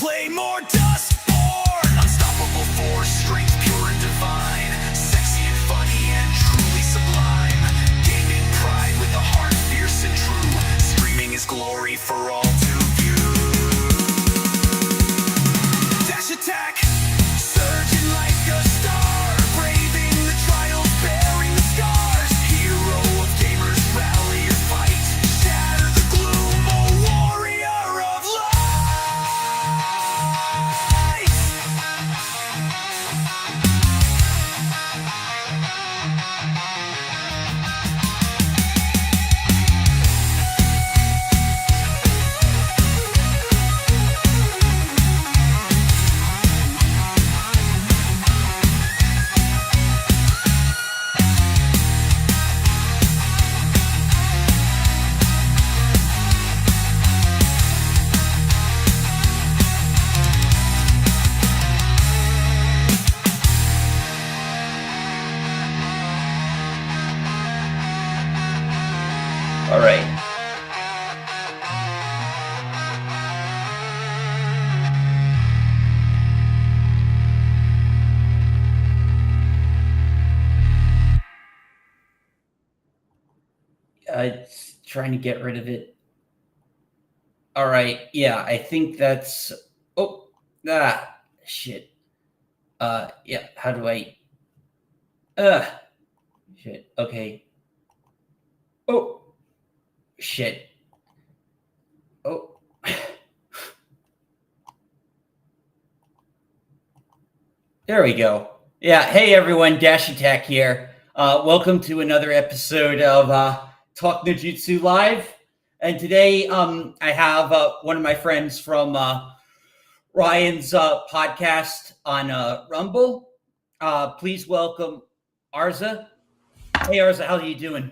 play more dust born. Unstoppable force, strength pure and divine. Sexy and funny and truly sublime. Gaining pride with a heart fierce and true. Streaming his glory for all to view. Dash attack, surging like a star. Braving the trials, bearing the scars. Hero of gamers, rally or fight. Shatter the gloom, a warrior of light. All right. It's trying to get rid of it. All right. Yeah, I think that's. Oh, shit. Yeah. How do I? Shit. Okay. Oh, shit. Oh. There we go. Yeah. Hey, everyone. Dash Attack here. Welcome to another episode of Talk No Jutsu Live. And today I have one of my friends from Ryan's podcast on Rumble. Please welcome Araza. Hey, Araza, how are you doing?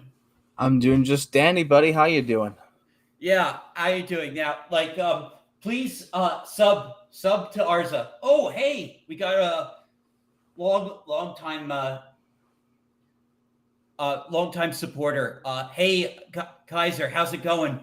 I'm doing just dandy, buddy. How you doing? Yeah, how you doing now? Like, please sub to Araza. Oh, hey, we got a long time supporter. Hey, Kaiser, how's it going?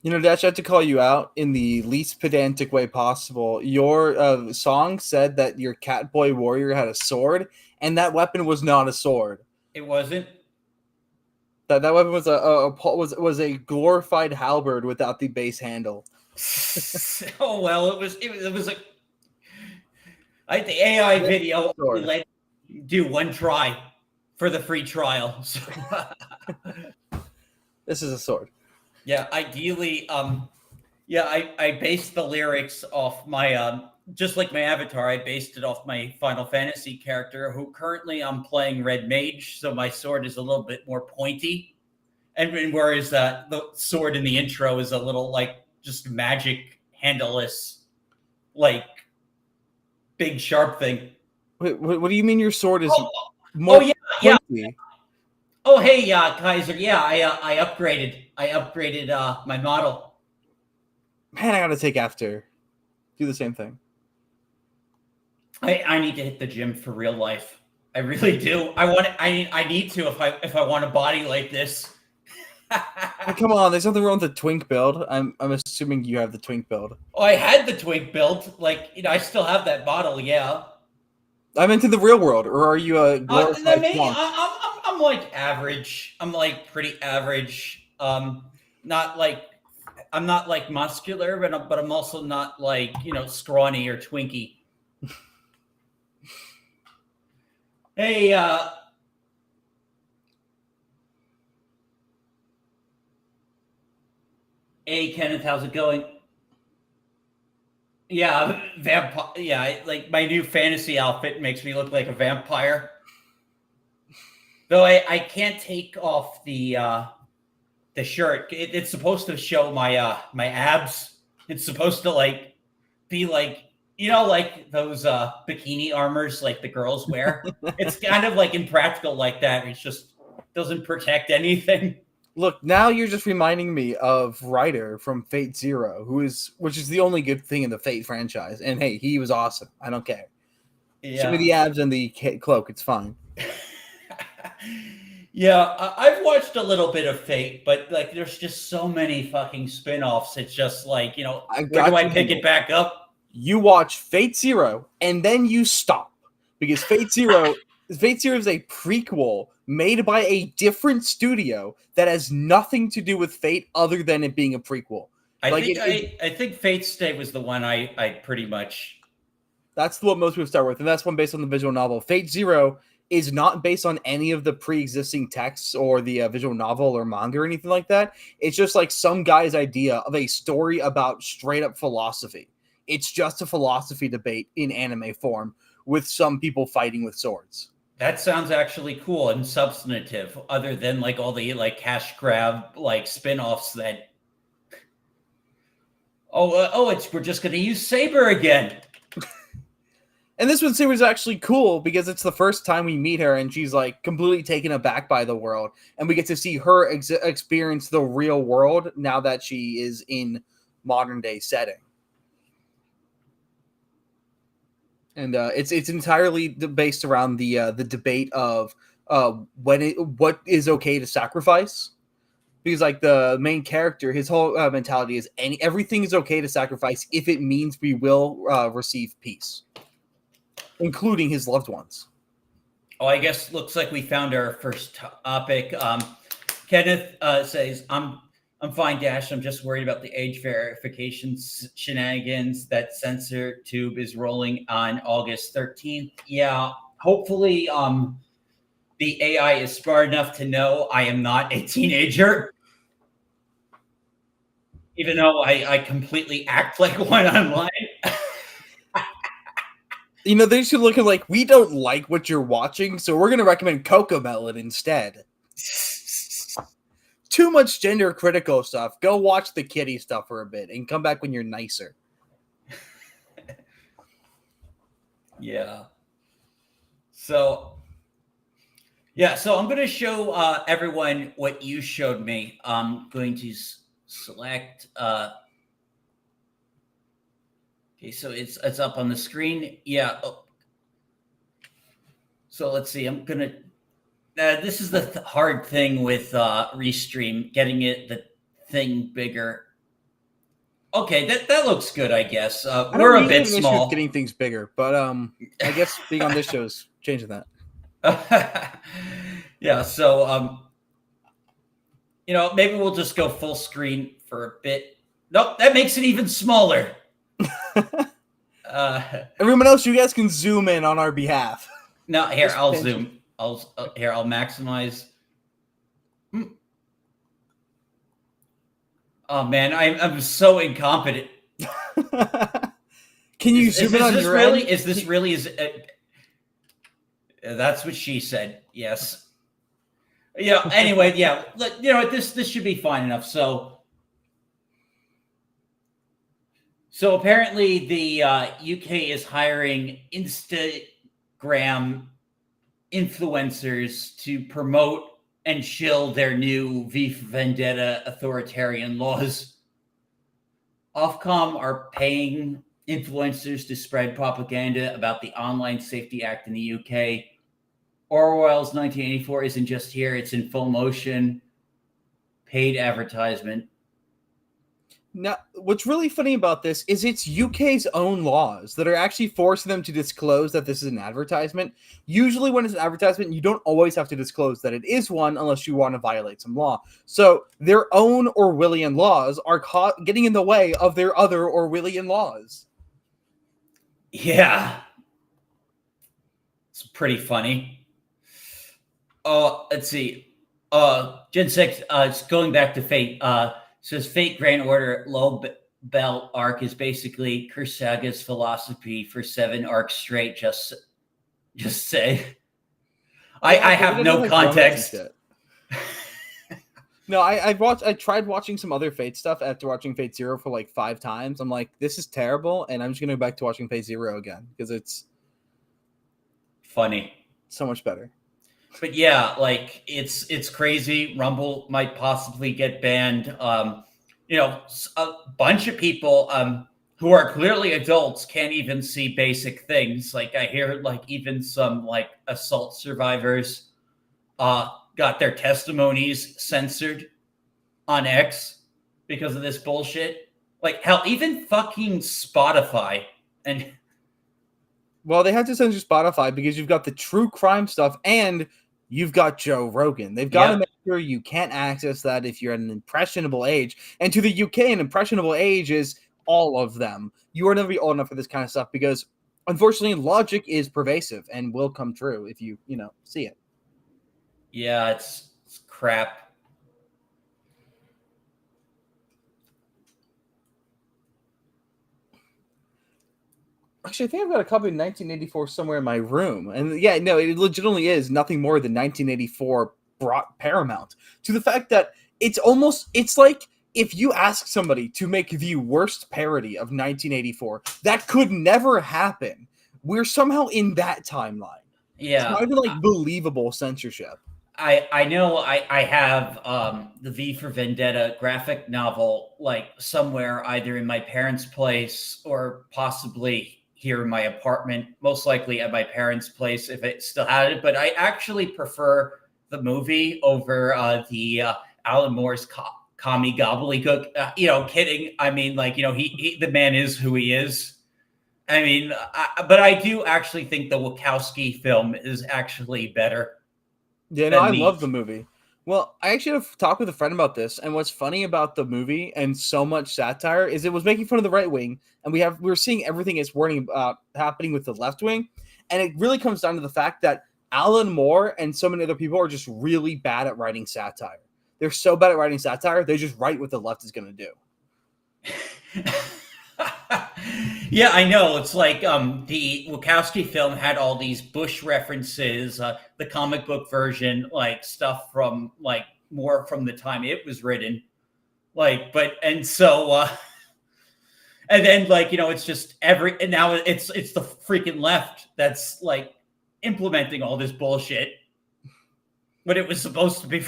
You know, Dash, I had to call you out in the least pedantic way possible. Your song said that your Catboy warrior had a sword, and that weapon was not a sword. It wasn't. That weapon was a glorified halberd without the base handle. Oh well, it was like the AI video let do one try for the free trial. So this is a sword. Yeah, ideally, I based the lyrics off my just like my avatar. I based it off my Final Fantasy character, who currently I'm playing Red Mage, so my sword is a little bit more pointy, and whereas the sword in the intro is a little like just magic handleless, like big sharp thing. Wait, what do you mean your sword is more pointy? Yeah. Oh, hey, Kaiser. Yeah, I upgraded. My model. Man, I gotta take after. Do the same thing. I need to hit the gym for real life. I really do. I need to if I want a body like this. Hey, come on, there's nothing wrong with the twink build. I'm assuming you have the twink build. Oh, I had the twink build. Like, I still have that model. Yeah. I'm into the real world, or are you a glorified twonk? I'm like average. I'm like pretty average. Not like I'm not like muscular, but I'm also not like scrawny or twinky. Hey, hey, Kenneth, how's it going? Yeah, vampire. Yeah, like my new fantasy outfit makes me look like a vampire. Though I can't take off the shirt. It's supposed to show my my abs. It's supposed to like be like like those bikini armors like the girls wear. It's kind of like impractical like that. It just doesn't protect anything. Look, now you're just reminding me of Ryder from Fate Zero, which is the only good thing in the Fate franchise. And hey, he was awesome. I don't care. Yeah. Show me the abs and the cloak. It's fine. Yeah, I've watched a little bit of Fate, but like, there's just so many fucking spin-offs. It's just like, I where do got I you pick handled. it back up? You watch Fate Zero and then you stop because Fate Zero is a prequel made by a different studio that has nothing to do with Fate other than it being a prequel. I Like think I think Fate Stay was the one I pretty much. that's what most people start with, and that's one based on the visual novel. Fate Zero is not based on any of the pre-existing texts or the visual novel or manga or anything like that. It's just like some guy's idea of a story about straight up philosophy. It's just a philosophy debate in anime form with some people fighting with swords. That sounds actually cool and substantive, other than like all the like cash grab like spin-offs that. We're just gonna use Saber again. And this one series is actually cool because it's the first time we meet her and she's like completely taken aback by the world. And we get to see her experience the real world now that she is in modern day setting. And it's entirely based around the debate of what is okay to sacrifice. Because like the main character, his whole mentality is everything is okay to sacrifice if it means we will receive peace, including his loved ones. Oh, I guess looks like we found our first topic. Kenneth says, I'm fine, Dash. I'm just worried about the age verification shenanigans that Censor Tube is rolling on August 13th. Yeah, hopefully the AI is smart enough to know I am not a teenager. Even though I completely act like one online. They should look at like, we don't like what you're watching, so we're going to recommend Cocomelon instead. Too much gender critical stuff. Go watch the kitty stuff for a bit and come back when you're nicer. Yeah. So I'm going to show everyone what you showed me. I'm going to select. Okay, so it's up on the screen. Yeah. Oh. So let's see. I'm gonna. This is the hard thing with Restream, getting the thing bigger. Okay, that looks good, I guess. We're a bit small. Getting things bigger, but I guess being on this show is changing that. Yeah, so maybe we'll just go full screen for a bit. Nope, that makes it even smaller. Everyone else, you guys can zoom in on our behalf. No, here I'll zoom. I'll maximize. Oh man, I'm so incompetent. Can you zoom in on your really? end? Is this really? That's what she said. Yes. Yeah. Anyway, yeah. This should be fine enough. So apparently the UK is hiring Instagram influencers to promote and shill their new V for Vendetta authoritarian laws. Ofcom are paying influencers to spread propaganda about the Online Safety Act in the UK. Orwell's 1984 isn't just here, it's in full motion. Paid advertisement. Now, what's really funny about this is it's UK's own laws that are actually forcing them to disclose that this is an advertisement. Usually when it's an advertisement, you don't always have to disclose that it is one unless you want to violate some law. So their own Orwellian laws are getting in the way of their other Orwellian laws. Yeah. It's pretty funny. Let's see. Gen 6, it's going back to Fate. Says Fate Grand Order Low Belt arc is basically Kursaga's philosophy for 7 arcs straight. Just say. I have no context. No, I tried watching some other Fate stuff after watching Fate Zero for like 5 times. I'm like, this is terrible, and I'm just gonna go back to watching Fate Zero again because it's funny, so much better. But yeah, like it's crazy. Rumble might possibly get banned. A bunch of people who are clearly adults can't even see basic things. Like I hear like even some like assault survivors got their testimonies censored on X because of this bullshit. Like, hell, even fucking Spotify and Well, they had to censor Spotify because you've got the true crime stuff and you've got Joe Rogan. They've got to Yep. make sure you can't access that if you're at an impressionable age. And to the UK, an impressionable age is all of them. You are never be old enough for this kind of stuff because, unfortunately, logic is pervasive and will come true if you see it. yeah, it's crap. Actually, I think I've got a copy of 1984 somewhere in my room. And yeah, no, it legitimately is nothing more than 1984 brought Paramount to the fact that it's like if you ask somebody to make the worst parody of 1984, that could never happen. We're somehow in that timeline. It's Yeah. not even like believable censorship. I know I have the V for Vendetta graphic novel like somewhere either in my parents' place or possibly here in my apartment, most likely at my parents' place if it still had it. But I actually prefer the movie over the Alan Moore's commie gobbledygook. Kidding. I mean, like, he the man is who he is. I mean, but I do actually think the Wachowski film is actually better. Yeah, no, I love the movie. Well, I actually have talked with a friend about this, and what's funny about the movie and so much satire is it was making fun of the right wing, and we're seeing everything it's warning about happening with the left wing, and it really comes down to the fact that Alan Moore and so many other people are just really bad at writing satire. They're so bad at writing satire, they just write what the left is going to do. Yeah, I know. It's like the Wachowski film had all these Bush references, the comic book version, like stuff from like more from the time it was written. And then like, it's just and now it's the freaking left that's like implementing all this bullshit. But it was supposed to be.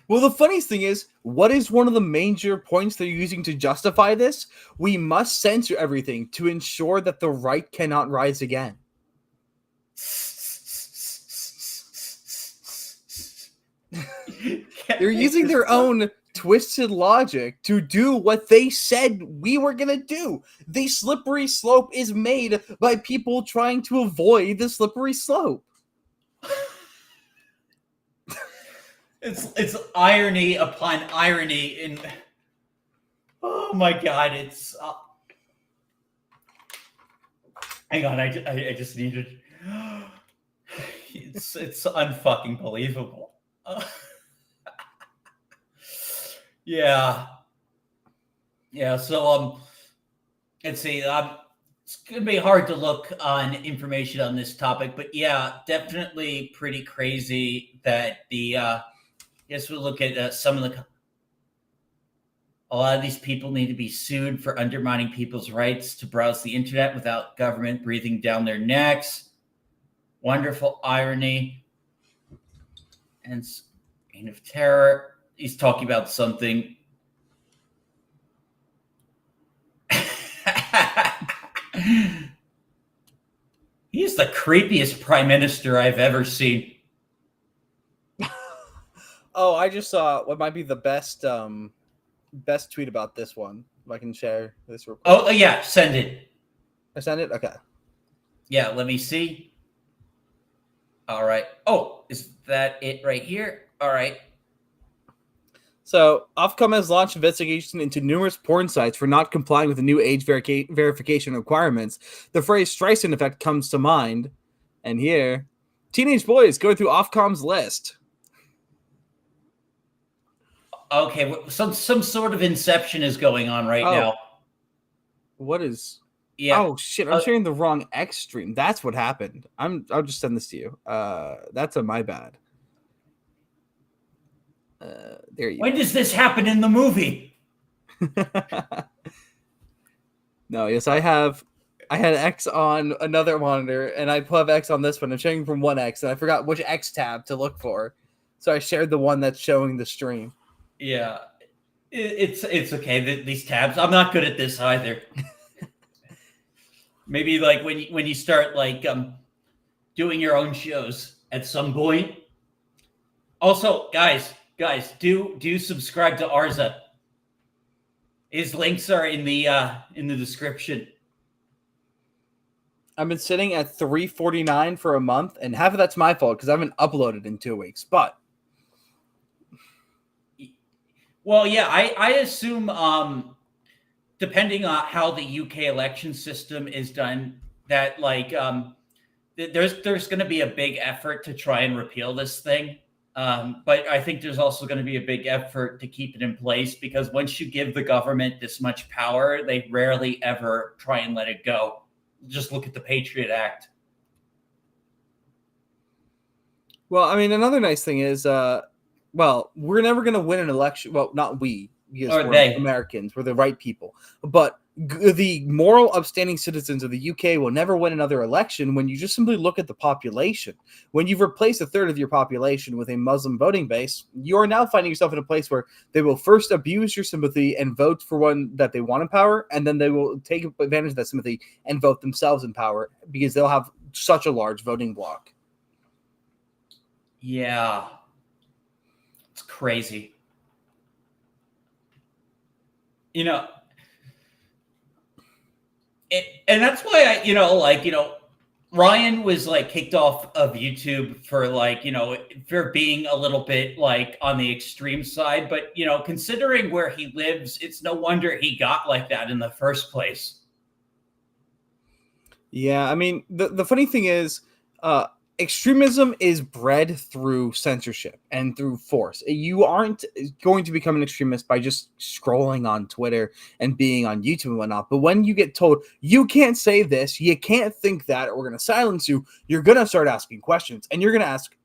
Well, the funniest thing is, what is one of the major points they're using to justify this? We must censor everything to ensure that the right cannot rise again. They're using their own twisted logic to do what they said we were going to do. The slippery slope is made by people trying to avoid the slippery slope. It's irony upon irony, and oh my god, it's hang on, I just needed it's unfucking believable. Yeah. So let's see. It's gonna be hard to look on information on this topic, but yeah, definitely pretty crazy that the. Yes, we'll look at some of a lot of these people need to be sued for undermining people's rights to browse the internet without government breathing down their necks. Wonderful irony. And reign of terror. He's talking about something. He's the creepiest prime minister I've ever seen. Oh, I just saw what might be the best tweet about this one. If I can share this real quick. Oh, yeah, send it. I send it? Okay. Yeah, let me see. All right. Oh, is that it right here? All right. So, Ofcom has launched investigation into numerous porn sites for not complying with the new age verification requirements. The phrase Streisand effect comes to mind. And here, teenage boys go through Ofcom's list. Okay, some sort of inception is going on right now. What is? Yeah. Oh shit! I'm sharing the wrong X stream. That's what happened. I'll just send this to you. That's my bad. There you. When does this happen in the movie? No, yes, I had X on another monitor, and I have X on this one. I'm sharing from one X, and I forgot which X tab to look for, so I shared the one that's showing the stream. Yeah, it's okay. These tabs, I'm not good at this either. Maybe like when you start like doing your own shows at some point. Also, do subscribe to Arza. His links are in the description. I've been sitting at 349 for a month, and half of that's my fault because I haven't uploaded in 2 weeks. But well, yeah, I assume depending on how the UK election system is done, that like there's going to be a big effort to try and repeal this thing. But I think there's also going to be a big effort to keep it in place because once you give the government this much power, they rarely ever try and let it go. Just look at the Patriot Act. well, I mean, another nice thing is, well, we're never going to win an election. Well, not we, because Or we're they. Americans. We're the right people. But the moral, upstanding citizens of the UK will never win another election when you just simply look at the population. When you've replaced a third of your population with a Muslim voting base, you are now finding yourself in a place where they will first abuse your sympathy and vote for one that they want in power, and then they will take advantage of that sympathy and vote themselves in power because they'll have such a large voting bloc. Yeah. It's crazy. You know, and that's why Ryan was like kicked off of YouTube for for being a little bit like on the extreme side. But, considering where he lives, it's no wonder he got like that in the first place. Yeah, I mean, the funny thing is, extremism is bred through censorship and through force. You aren't going to become an extremist by just scrolling on Twitter and being on YouTube and whatnot. But when you get told you can't say this, you can't think that, or we're going to silence you, you're going to start asking questions, and you're going to ask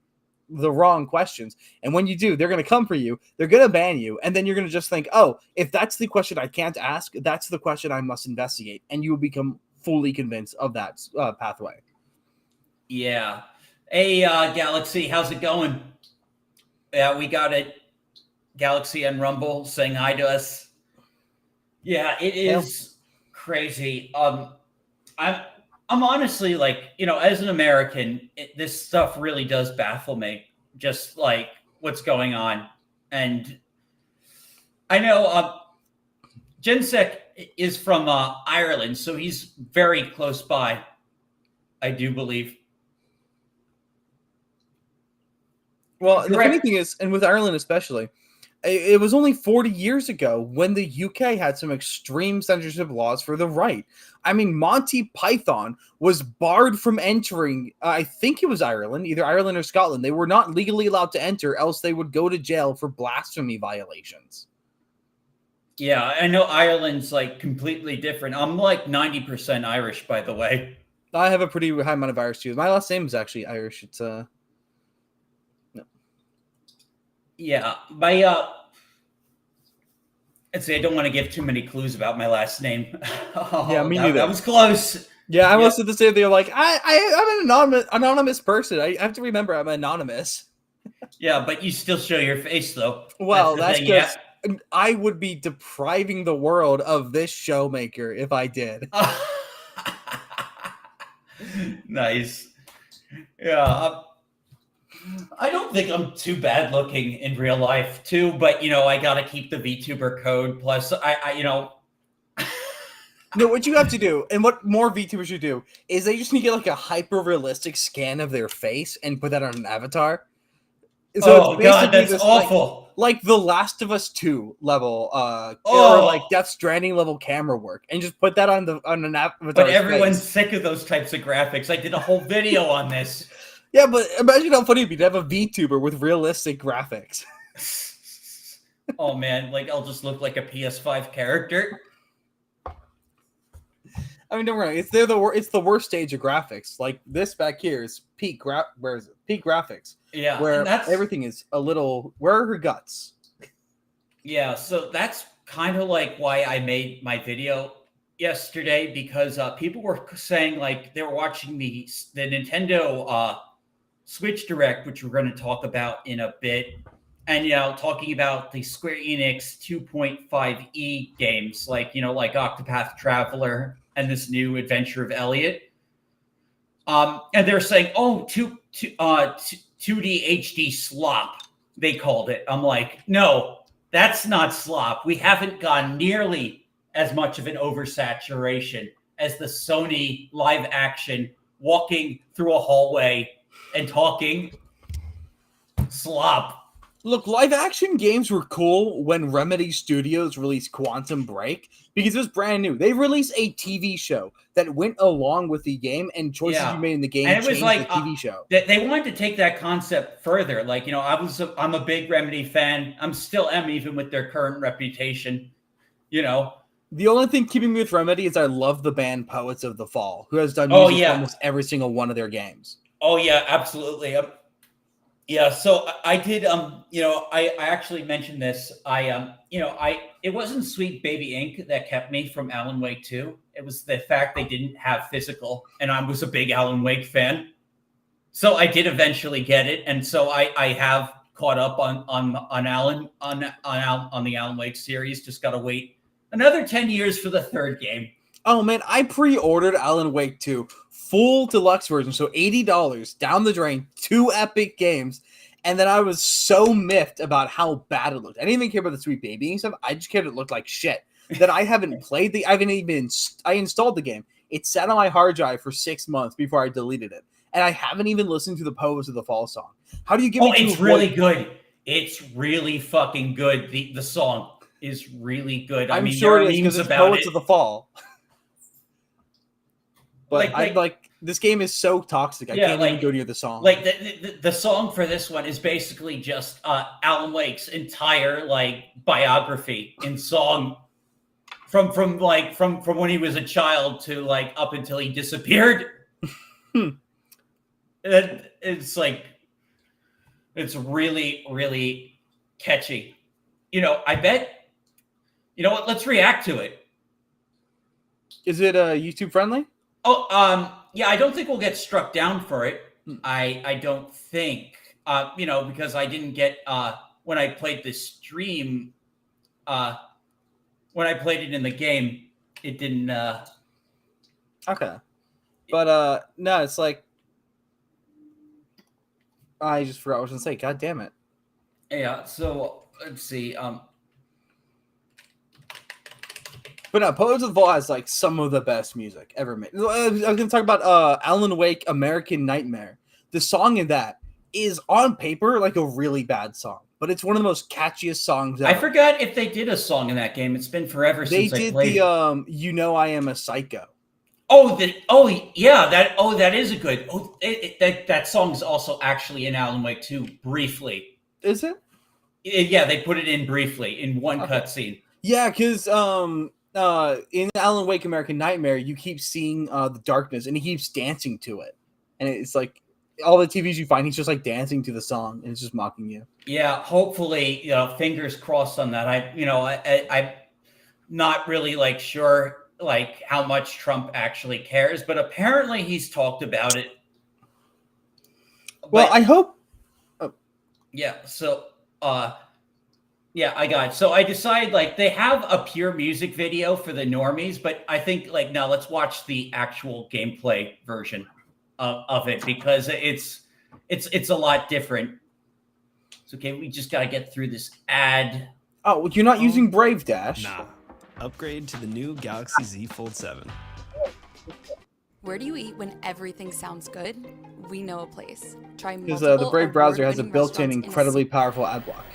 the wrong questions. And when you do, they're going to come for you. They're going to ban you. And then you're going to just think, oh, if that's the question I can't ask, that's the question I must investigate. And you will become fully convinced of that pathway. Yeah. Hey, Galaxy, how's it going? Yeah, we got it. Galaxy and Rumble saying hi to us. Yeah, it is crazy. I'm honestly as an American, this stuff really does baffle me. Just like what's going on, and I know Jensek is from Ireland, so he's very close by. I do believe. Well, the funny thing is, and with Ireland especially, it was only 40 years ago when the UK had some extreme censorship laws for the right. I mean, Monty Python was barred from entering, I think it was Ireland, either Ireland or Scotland. They were not legally allowed to enter, else they would go to jail for blasphemy violations. Yeah, I know Ireland's like completely different. I'm like 90% Irish, by the way. I have a pretty high amount of Irish too. My last name is actually Irish. It's Yeah, let's see, I don't want to give too many clues about my last name. Yeah, me neither. That was close. Yeah, I was at the same thing. Like, I'm an anonymous person. I have to remember I'm anonymous. Yeah, but you still show your face, though. Well, that's because I would be depriving the world of this showmaker if I did. Nice. Yeah. I don't think I'm too bad looking in real life, too. But, I got to keep the VTuber code. Plus, No, what you have to do, and what more VTubers should do, is they just need to get like a hyper-realistic scan of their face and put that on an avatar. So oh, God, that's awful. Like The Last of Us 2 level, or like Death Stranding level camera work, and just put that on an avatar. But everyone's sick of those types of graphics. I did a whole video on this. Yeah, but imagine how funny it'd be to have a VTuber with realistic graphics. Oh man, like I'll just look like a PS5 character. I mean, don't worry. It's the worst stage of graphics. Like this back here is peak graphics. Yeah, where everything is a little. Where are her guts? Yeah, so that's kind of like why I made my video yesterday, because people were saying like they were watching the Nintendo Switch Direct, which we're going to talk about in a bit, and talking about the Square Enix 2.5e games, like Octopath Traveler and this new Adventure of Elliot. And they're saying, 2D HD slop. they called it. I'm like, no, that's not slop. We haven't gone nearly as much of an oversaturation as the Sony live action walking through a hallway and talking slop. Look, live action games were cool when Remedy Studios released Quantum Break because it was brand new. They released a TV show that went along with the game, and choices you made in the game and it was changed like the TV show. They wanted to take that concept further. Like, I'm a big Remedy fan. I'm still am, even with their current reputation. The only thing keeping me with Remedy is I love the band Poets of the Fall, who has done music for almost every single one of their games. Oh yeah, absolutely. Yeah, so I did. I actually mentioned this. It wasn't Sweet Baby Ink that kept me from Alan Wake 2. It was the fact they didn't have physical, and I was a big Alan Wake fan. So I did eventually get it, and so I have caught up on the Alan Wake series. Just gotta wait another 10 years for the third game. Oh man, I pre-ordered Alan Wake 2 full deluxe version, so $80 down the drain, 2 epic games, and then I was so miffed about how bad it looked. I didn't even care about the Sweet Baby and stuff. I just cared it looked like shit. That I haven't played I installed the game. It sat on my hard drive for 6 months before I deleted it, and I haven't even listened to the Poets of the Fall song. How do you give me? It's really good. It's really fucking good. The song is really good. I'm sure it is because it's Poets of the Fall. But this game is so toxic. I can't even go near the song. Like the song for this one is basically just Alan Wake's entire biography in song, from when he was a child to up until he disappeared. It's really, really catchy. I bet. You know what? Let's react to it. Is it YouTube friendly? Oh, yeah. I don't think we'll get struck down for it. I don't think. Because I didn't get when I played the stream. When I played it in the game, it didn't. Okay, but no, it's like I just forgot what I was gonna say. God damn it. Yeah. So let's see. But no, Poets of the Fall has some of the best music ever made. I was going to talk about Alan Wake American Nightmare. The song in that is on paper a really bad song, but it's one of the most catchiest songs ever. I forgot if they did a song in that game. It's been forever since I played. They did the I Am a Psycho. That is a good. That song is also actually in Alan Wake 2 briefly. Is it? Yeah, they put it in briefly in one cutscene. Yeah, because in Alan Wake American Nightmare, you keep seeing the darkness, and he keeps dancing to it. And it's all the TVs you find, he's just dancing to the song, and it's just mocking you. Yeah, hopefully, fingers crossed on that. I'm not really sure how much Trump actually cares, but apparently he's talked about it. Well, I hope. Oh. Yeah. So. Yeah, I got it. So I decided they have a pure music video for the normies, but I think now let's watch the actual gameplay version of it because it's a lot different. It's okay. We just got to get through this ad. Oh, you're not using Brave Dash? Nah. Upgrade to the new Galaxy Z Fold 7. Where do you eat when everything sounds good? We know a place. Try because the Brave browser has a built-in incredibly powerful ad block.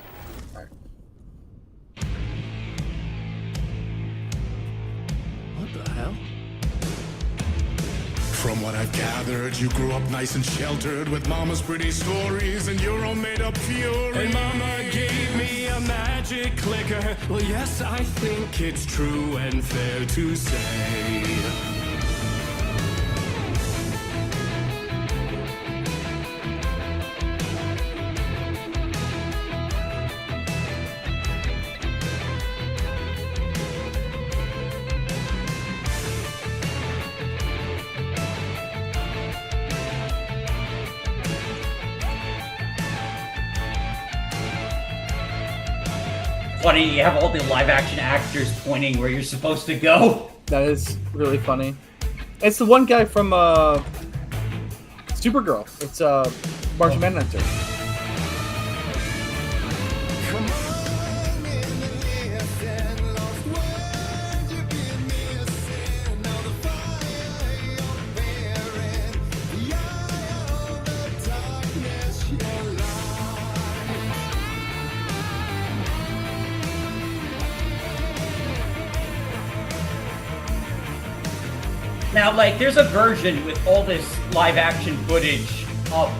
What the hell? From what I've gathered, you grew up nice and sheltered with mama's pretty stories and your own made-up fury. And mama gave me a magic clicker. Well, yes, I think it's true and fair to say. Funny, you have all the live action actors pointing where you're supposed to go. That is really funny. It's the one guy from Supergirl. It's Martian Manhunter. Now, like, there's a version with all this live action footage of,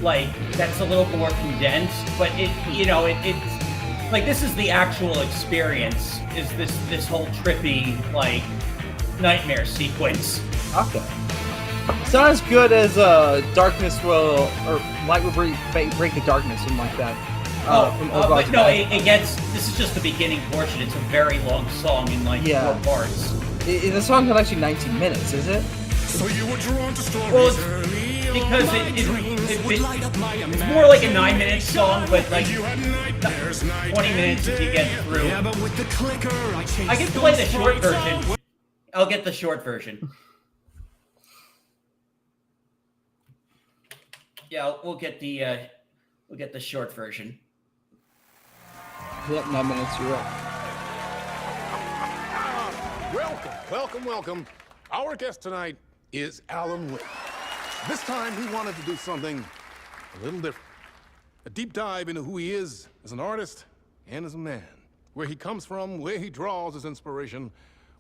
like, that's a little more condensed, but it's like, this is the actual experience, is this whole trippy, like, nightmare sequence. Okay. It's not as good as Darkness Will, or Light Will break the Darkness, something like that. But no, this is just the beginning portion. It's a very long song in, like, 4 parts. The song had actually 19 minutes, is it? So you were drawn to stories Well, early on. because it's more like a 9-minute song, but like 20 minutes if you get through. Yeah, but with the clicker, I can play the short version. I'll get the short version. Yeah, we'll get the short version. Yep, 9 minutes, you're right. Welcome. Our guest tonight is Alan Wake. This time he wanted to do something a little different. A deep dive into who he is as an artist and as a man. Where he comes from, where he draws his inspiration,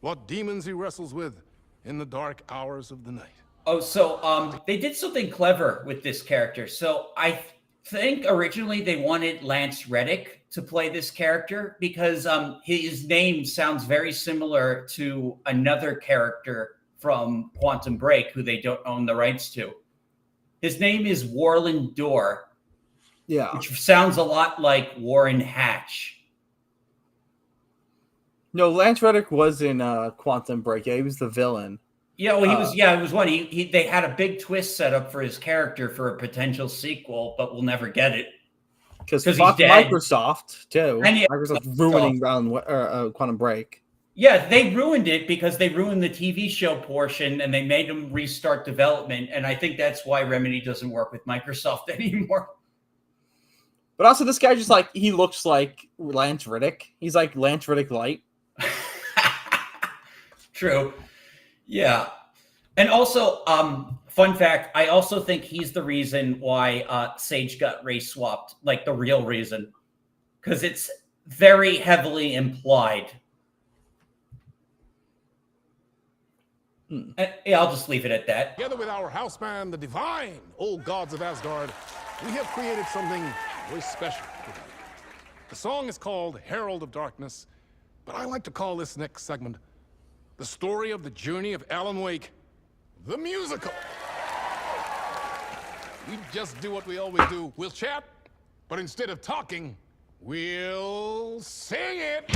what demons he wrestles with in the dark hours of the night. Oh, so they did something clever with this character. So I think originally they wanted Lance Reddick to play this character because his name sounds very similar to another character from Quantum Break who they don't own the rights to. His name is Warland Dorr. Yeah. Which sounds a lot like Warren Hatch. No, Lance Reddick was in Quantum Break. Yeah, he was the villain. Yeah, well, he was. Yeah, it was one. They had a big twist set up for his character for a potential sequel, but we'll never get it because Microsoft too. And yeah, Microsoft ruining Quantum Break. Yeah, they ruined it because they ruined the TV show portion and they made them restart development. And I think that's why Remedy doesn't work with Microsoft anymore. But also, this guy he looks like Lance Reddick. He's like Lance Reddick light. True. Yeah. And also, fun fact, I also think he's the reason why Sage got race swapped, like the real reason. Because it's very heavily implied. Yeah, I'll just leave it at that. Together with our house band, the divine old gods of Asgard, we have created something very special. The song is called Herald of Darkness, but I like to call this next segment the story of the journey of Alan Wake, the musical. We just do what we always do. We'll chat, but instead of talking, we'll sing it.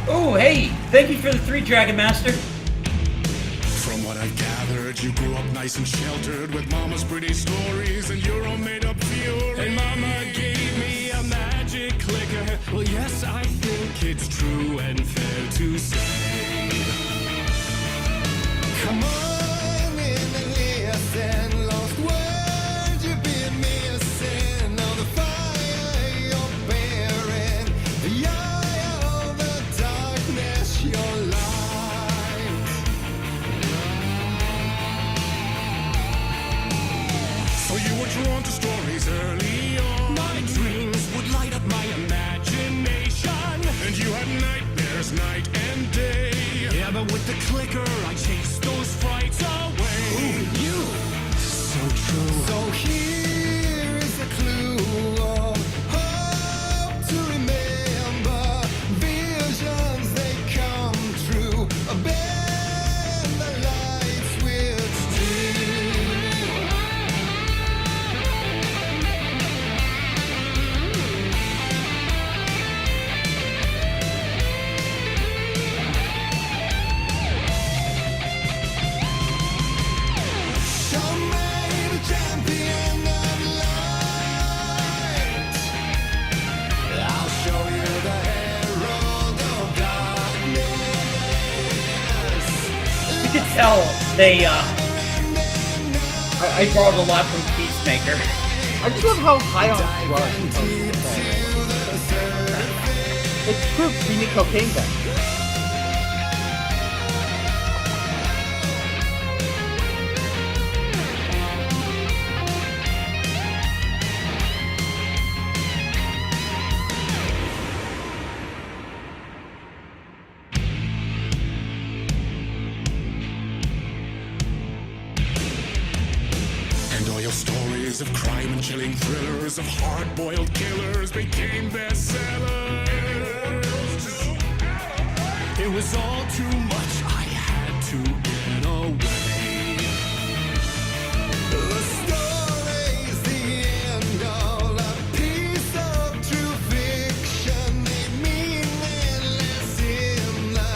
Oh, hey, thank you for the 3, Dragon Master. From what I've gathered, you grew up nice and sheltered with mama's pretty stories and your own made-up fury. And mama gave me a magic clicker. Well, yes, I think it's true and fair to say. Come on in and listen, lost words you've been missing. Now the fire you're bearing, the eye of the darkness, your light. So you were drawn to stories early on. My dreams would light up my imagination. And you had nightmares night and day. Yeah, but with the clicker, I chased those frights away. Ooh, you, so true. So here is a clue of hope to remember. Visions, they come true. Bend the light switch to. You can tell they borrowed a lot from Peacemaker. I just love how high on drugs. It's proof we need cocaine back. thrillers of hard-boiled killers became bestsellers. It was all too much, I had to get away. The story's the end, all a piece of true fiction. They mean endless in the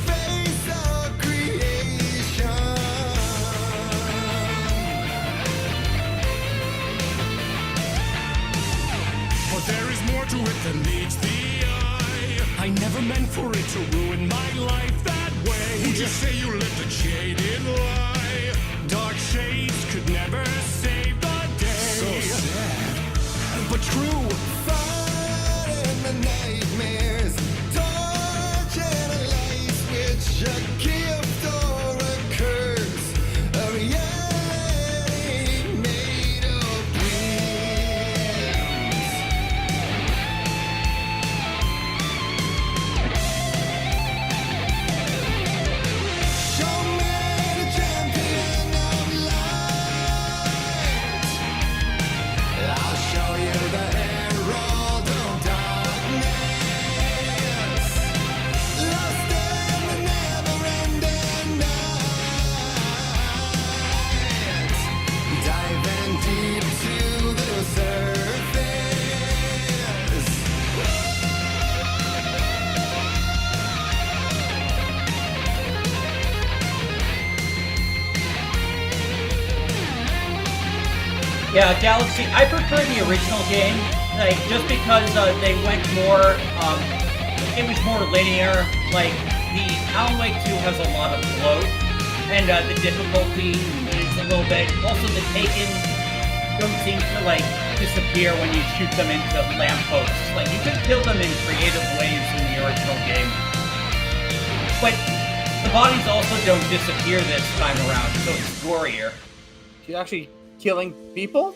face of creation. But there is more to it than meets the eye. I never meant for it to ruin my life that way. Would you say you lived a jaded lie? Dark shades could never save the day. So sad, but true. Fighting the nightmares, torture and light switch, a gift or a curse, a reality made of dreams. Show me the champion of light. I'll show you the herald of darkness. Lost in the never-ending night. Diving deep to the surface. Yeah, Galaxy. I prefer the original game, like just because they went more. It was more linear. Like the Alan Wake 2 has a lot of bloat, and the difficulty is a little bit. Also, the Taken don't seem to like disappear when you shoot them into lampposts. Like you could kill them in creative ways in the original game, but the bodies also don't disappear this time around, so it's gorier. She's actually killing people?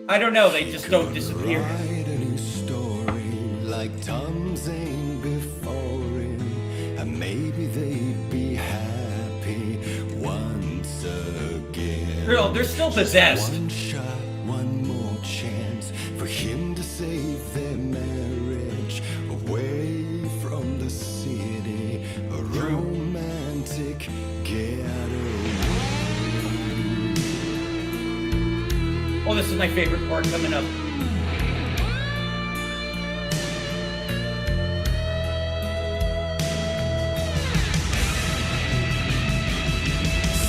I don't know. They just don't disappear. Write a new story like Tom's ain't before him, and maybe they'd be happy once again. Girl, they're still possessed. One shot, one more chance for him to save their marriage away from the city, a romantic getaway. Oh, this is my favorite part coming up.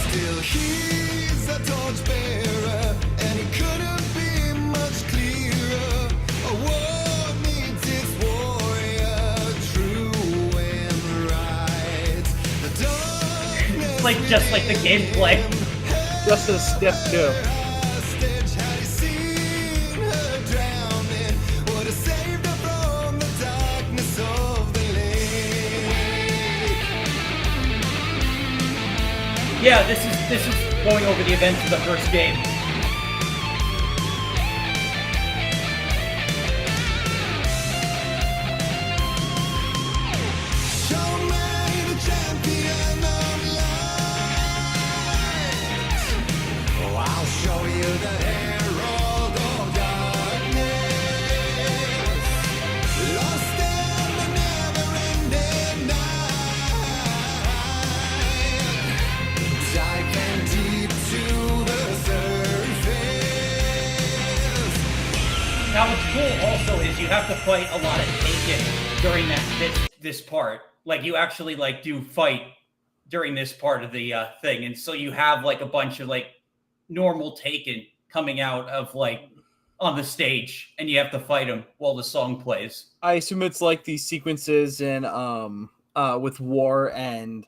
Still he's a torchbearer, and he couldn't be much clearer. A war needs its warrior, true and right. The darkness Like just like the gameplay. Just as stiff too. hostage, had he seen her drowning, would have saved her from the darkness of the lake. Yeah, this is going over the events of the first game. Show me the champion of light. Oh, I'll show you the herald of darkness. Lost in the never-ending night. Diving deep to the surface. Now what's cool also is you have to fight a lot of Taken during this part. Like you actually like do fight during this part of the thing, and so you have like a bunch of like normal Taken coming out of like on the stage, and you have to fight them while the song plays. I assume it's like these sequences in with War and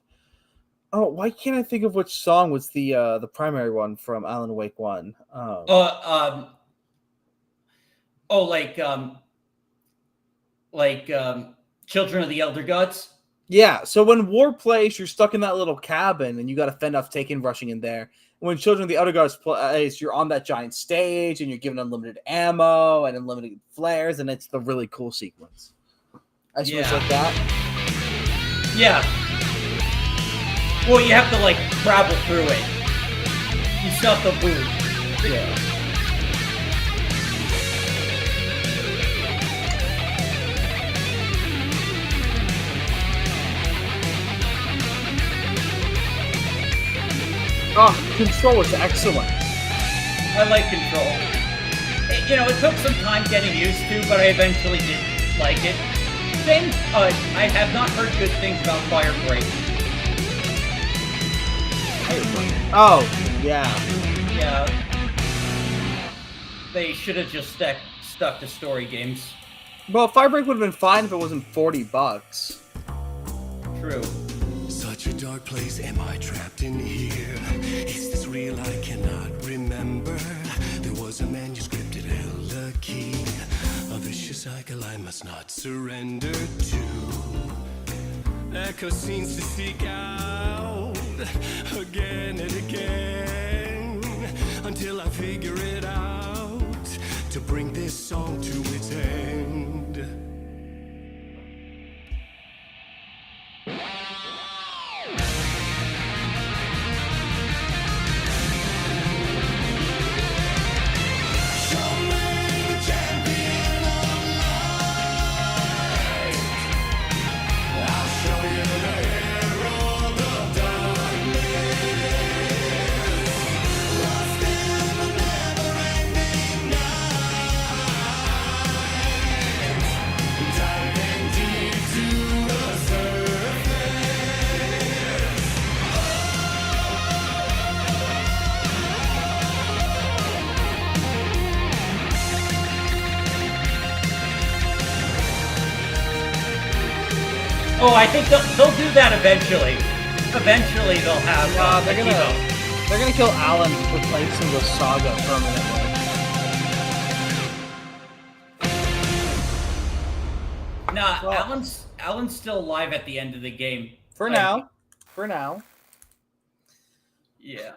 why can't I think of which song was the primary one from Alan Wake 1? Children of the Elder Gods. Yeah, so when War plays, you're stuck in that little cabin and you got to fend off Taken rushing in there. When Children of the Elder Gods plays, you're on that giant stage and you're given unlimited ammo and unlimited flares, and it's the really cool sequence. I suppose Yeah. like that. Yeah. Well, you have to like travel through it. You still have to move. Yeah. Oh, Control was excellent. I like Control. It took some time getting used to, but I eventually did like it. Same, I have not heard good things about Fire Break. Oh, yeah. Yeah. They should have just stuck to story games. Well, Firebreak would have been fine if it wasn't $40. True. Such a dark place, am I trapped in here? Is this real? I cannot remember. There was a manuscript, it held a key. A vicious cycle I must not surrender to. Echo scenes to seek out again and again until I figure it out to bring this song to its end. Oh, I think they'll do that eventually. Eventually, they'll have. They're gonna kill Alan, replacing the Saga permanently. Nah, Well- Alan's still alive at the end of the game. For Like, now. For now. Yeah.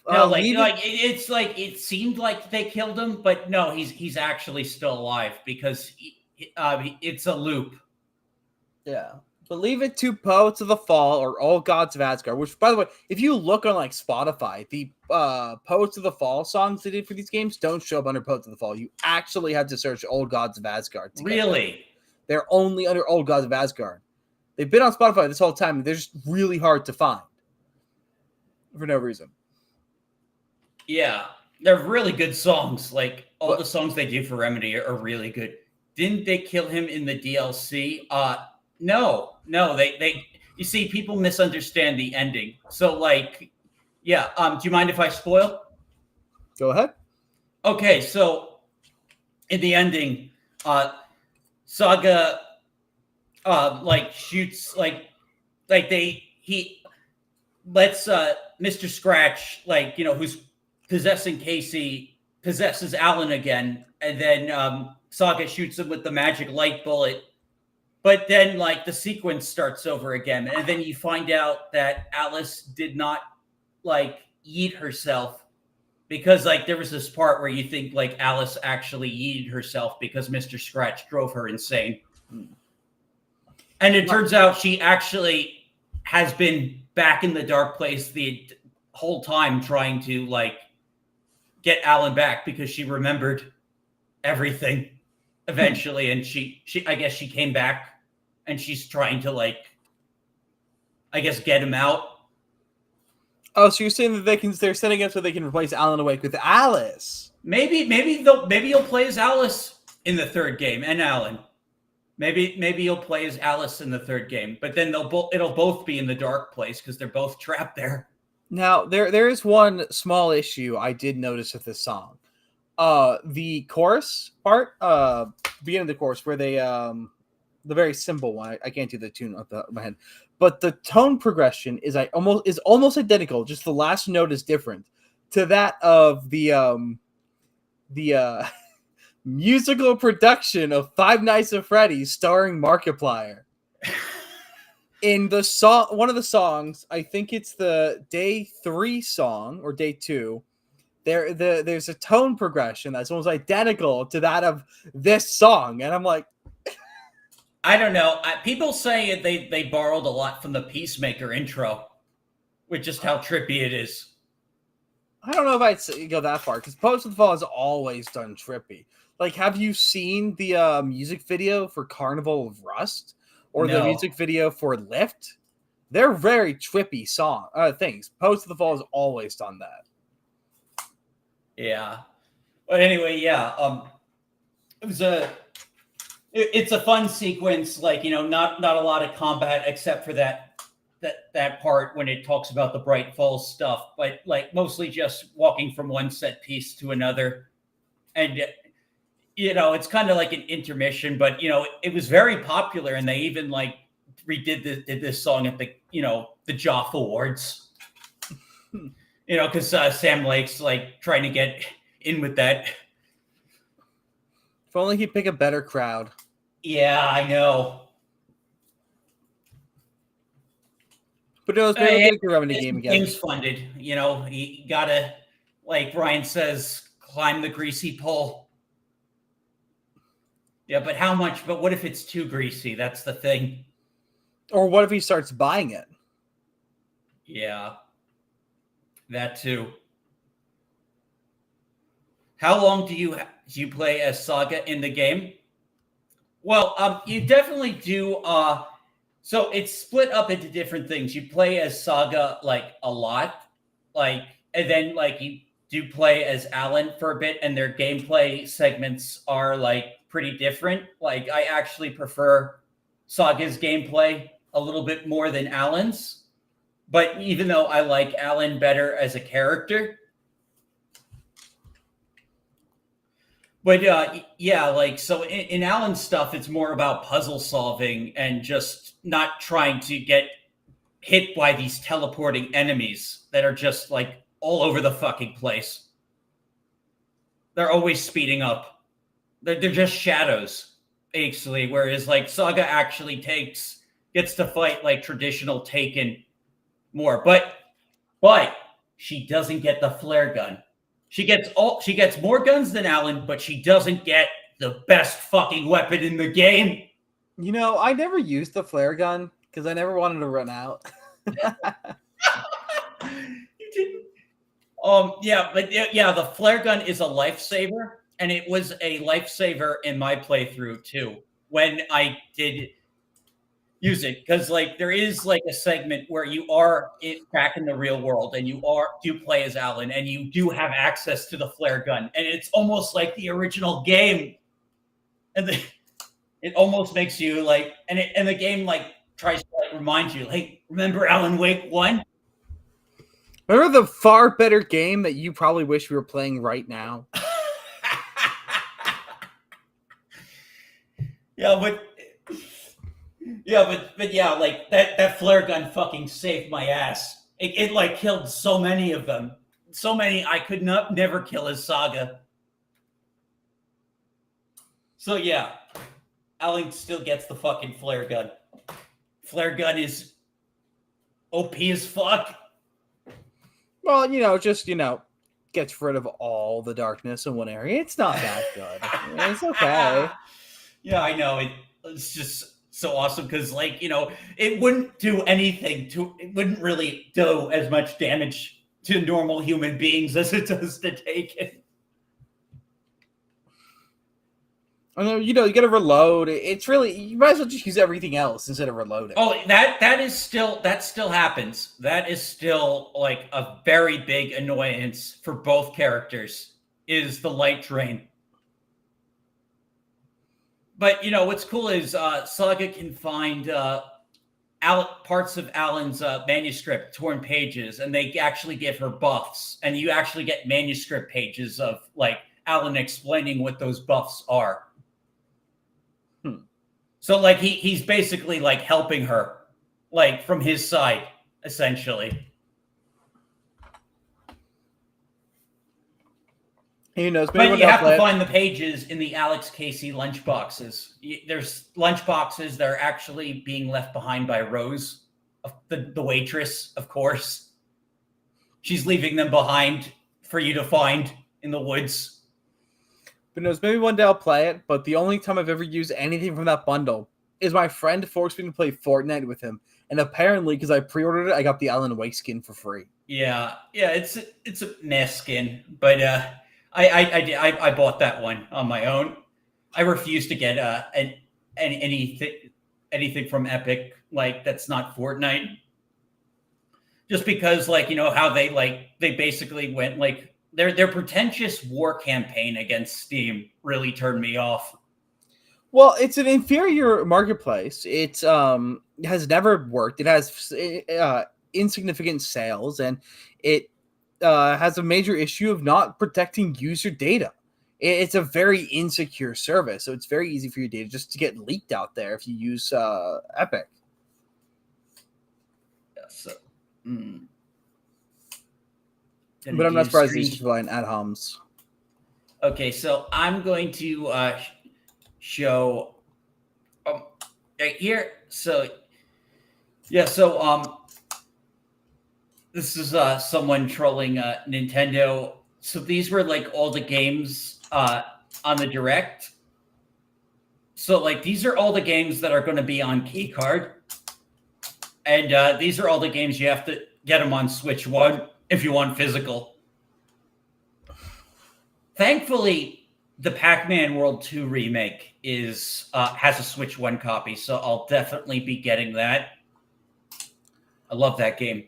No, Leaving- it's like it seemed like they killed him, but no, he's actually still alive because it's a loop. Yeah. But leave it to Poets of the Fall or All Gods of Asgard, which, by the way, if you look on like Spotify, the Poets of the Fall songs they did for these games don't show up under Poets of the Fall. You actually have to search Old Gods of Asgard. To get them. Really? They're only under Old Gods of Asgard. They've been on Spotify this whole time, and they're just really hard to find for no reason. Yeah, they're really good songs. Like all the songs they do for Remedy are really good. Didn't they kill him in the DLC? No. They. You see, people misunderstand the ending. So, like, yeah. Do you mind if I spoil? Go ahead. Okay, so in the ending, Saga, shoots he lets Mr. Scratch, who's possessing Casey, possesses Alan again, and then Saga shoots him with the magic light bullet. But then, the sequence starts over again, and then you find out that Alice did not yeet herself because there was this part where you think Alice actually yeeted herself because Mr. Scratch drove her insane. And it turns out she actually has been back in the dark place the whole time trying to get Alan back because she remembered everything eventually. And she I guess she came back and she's trying to get him out. Oh, so you're saying that they're setting up so they can replace Alan Wake with Alice? Maybe you'll play as Alice in the third game and Alan. Maybe you'll play as Alice in the third game, but then it'll both be in the dark place because they're both trapped there. Now, there is one small issue I did notice with this song. The chorus part, beginning of the chorus, where they the very simple one. I can't do the tune off the top of my head, but the tone progression is almost identical. Just the last note is different to that of the musical production of Five Nights at Freddy's starring Markiplier. In the song, one of the songs, I think it's the Day 3 song or Day 2. There's a tone progression that's almost identical to that of this song, and I'm like, I don't know. People say they borrowed a lot from the Peacemaker intro, with just how trippy it is. I don't know if go that far because Post of the Fall has always done trippy. Like, have you seen the music video for Carnival of Rust or the No. music video for Lift? They're very trippy things. Post of the Fall has always done that. Yeah. But anyway, yeah. It's a fun sequence. Like, not a lot of combat except for that part when it talks about the Bright Falls stuff, but like mostly just walking from one set piece to another. And it's kind of like an intermission, but it was very popular, and they even like did this song at the the Joff Awards. Because Sam Lake's like trying to get in with that. If only he'd pick a better crowd. Yeah, I know. But it was maybe we could the game again. Game's funded. You gotta, like Ryan says, climb the greasy pole. Yeah, but how much? But what if it's too greasy? That's the thing. Or what if he starts buying it? Yeah, that too. How long do you play as Saga in the game? Well, you definitely do. So it's split up into different things. You play as Saga like a lot, and then like you do play as Alan for a bit, and their gameplay segments are like pretty different. Like I actually prefer Saga's gameplay a little bit more than Alan's, but even though I like Alan better as a character. But yeah, like so in Alan's stuff, it's more about puzzle solving and just not trying to get hit by these teleporting enemies that are just like all over the fucking place. They're always speeding up. They're just shadows, basically. Whereas like Saga actually gets to fight like traditional Taken more, but she doesn't get the flare gun. She gets more guns than Alan, but she doesn't get the best fucking weapon in the game. I never used the flare gun because I never wanted to run out. You didn't. Yeah, but yeah, the flare gun is a lifesaver, and it was a lifesaver in my playthrough too when I did use it, because like there is like a segment where you are back in the real world and you do play as Alan and you do have access to the flare gun, and it's almost like the original game, and it almost makes you like, and the game like tries to like remind you, hey, remember Alan Wake 1? Remember the far better game that you probably wish we were playing right now? But yeah, like that flare gun fucking saved my ass. It like killed so many of them. So many I could never kill as Saga. So yeah, Alan still gets the fucking flare gun. Flare gun is OP as fuck. Well, gets rid of all the darkness in one area. It's not that good. It's okay. Yeah, I know. It's just so awesome because, like, it wouldn't do anything it wouldn't really do as much damage to normal human beings as it does to Taken. I know, you got to reload. It's really, you might as well just use everything else instead of reloading. Oh, that still happens. That is still like a very big annoyance for both characters is the light drain. But what's cool is Saga can find parts of Alan's manuscript, torn pages, and they actually give her buffs, and you actually get manuscript pages of like Alan explaining what those buffs are. So like he's basically like helping her, like from his side, essentially. Who knows? But you have to find the pages in the Alex Casey lunchboxes. There's lunchboxes that are actually being left behind by Rose, the waitress, of course. She's leaving them behind for you to find in the woods. But knows, maybe one day I'll play it, but the only time I've ever used anything from that bundle is my friend forced me to play Fortnite with him. And apparently, because I pre-ordered it, I got the Alan Wake skin for free. Yeah, yeah, it's a mess skin, but I bought that one on my own. I refuse to get anything from Epic like that's not Fortnite, just because like how they basically went like their pretentious war campaign against Steam really turned me off. Well, it's an inferior marketplace. It has never worked. It has insignificant sales, and it has a major issue of not protecting user data. It's a very insecure service, so it's very easy for your data just to get leaked out there if you use Epic. Yeah, so, mm. But I'm not surprised you need to rely on ad homs. Okay, so I'm going to show right here. So yeah, so this is someone trolling Nintendo. So these were like all the games on the Direct. So like these are all the games that are going to be on keycard, and these are all the games you have to get them on Switch 1 if you want physical. Thankfully, the Pac-Man World 2 remake has a Switch 1 copy, so I'll definitely be getting that. I love that game.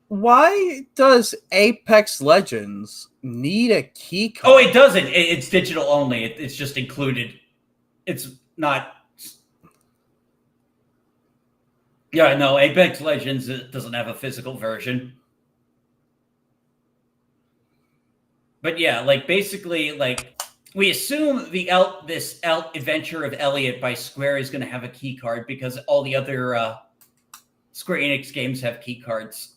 Why does Apex Legends need a key card? Oh, it doesn't. It's digital only. It's just included. It's not. Yeah, no, Apex Legends doesn't have a physical version. But yeah, like basically, like we assume this Adventure of Elliot by Square is going to have a key card because all the other Square Enix games have key cards.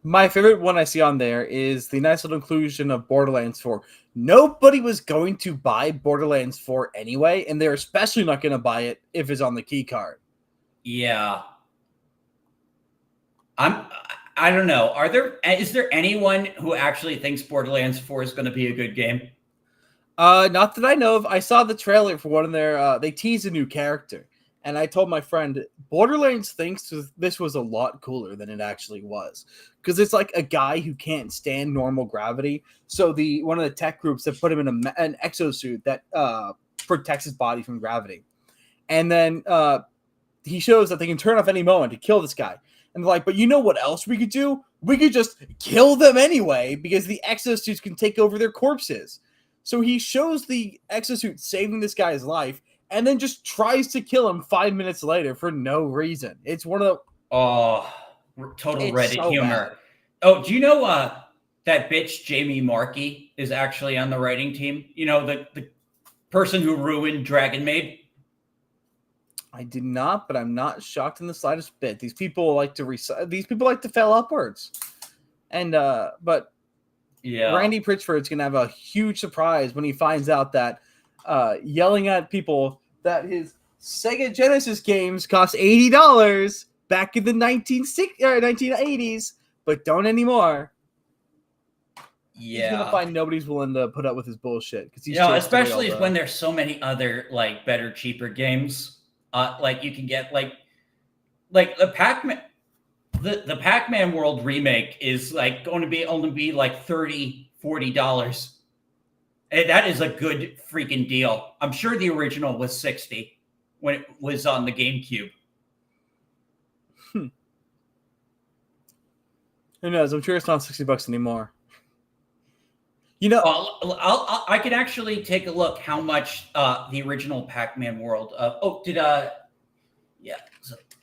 My favorite one I see on there is the nice little inclusion of Borderlands 4. Nobody was going to buy Borderlands 4 anyway, and they're especially not going to buy it if it's on the key card. Yeah. I don't know. Is there anyone who actually thinks Borderlands 4 is going to be a good game? Not that I know of. I saw the trailer for one of their they teased a new character. And I told my friend, Borderlands thinks this was a lot cooler than it actually was. Because it's like a guy who can't stand normal gravity. So one of the tech groups that put him in an exosuit that protects his body from gravity. And then he shows that they can turn off any moment to kill this guy. And they're like, but you know what else we could do? We could just kill them anyway because the exosuits can take over their corpses. So he shows the exosuit saving this guy's life and then just tries to kill him 5 minutes later for no reason. It's one of the total Reddit so humor. bad. Oh, do you know that bitch Jamie Markey is actually on the writing team? You know, the person who ruined Dragon Maid? I did not, but I'm not shocked in the slightest bit. These people like to fail upwards. And but yeah, Randy Pritchford's gonna have a huge surprise when he finds out that yelling at people that his Sega Genesis games cost $80 back in the 1980s, but don't anymore. Yeah, he's gonna find nobody's willing to put up with his bullshit because he's especially when there's so many other like better, cheaper games. Like you can get like the Pac-Man. The Pac-Man World remake is like going to only be like $30-$40. And that is a good freaking deal. I'm sure the original was $60 when it was on the GameCube. Who knows? I'm sure it's not $60 anymore. You know, I can actually take a look how much the original Pac-Man World. So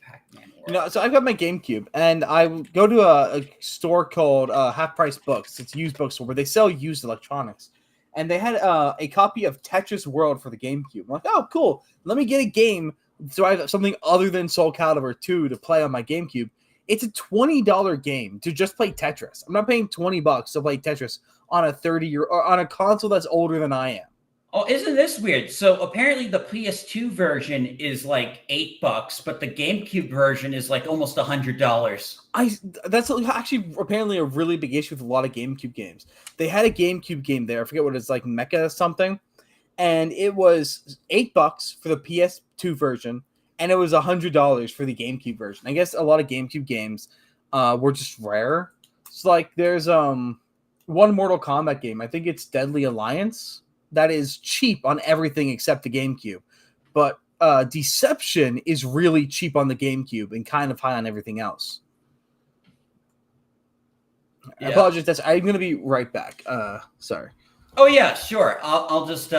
Pac-Man World. You know, so I've got my GameCube, and I go to a store called Half Price Books. It's a used bookstore where they sell used electronics, and they had a copy of Tetris World for the GameCube. I'm like, oh, cool. Let me get a game so I have something other than Soul Calibur 2 to play on my GameCube. It's a $20 game to just play Tetris. I'm not paying $20 to play Tetris on a 30-year or on a console that's older than I am. Oh, isn't this weird? So apparently the PS2 version is like $8, but the GameCube version is like almost $100. That's actually apparently a really big issue with a lot of GameCube games. They had a GameCube game there. I forget what it's like, Mecha something, and it was $8 for the PS2 version, and it was $100 for the GameCube version. I guess a lot of GameCube games were just rare. It's like there's one Mortal Kombat game. I think it's Deadly Alliance that is cheap on everything except the GameCube. But Deception is really cheap on the GameCube and kind of high on everything else. I apologize. I'm going to be right back. Sorry. Oh yeah, sure. I'll just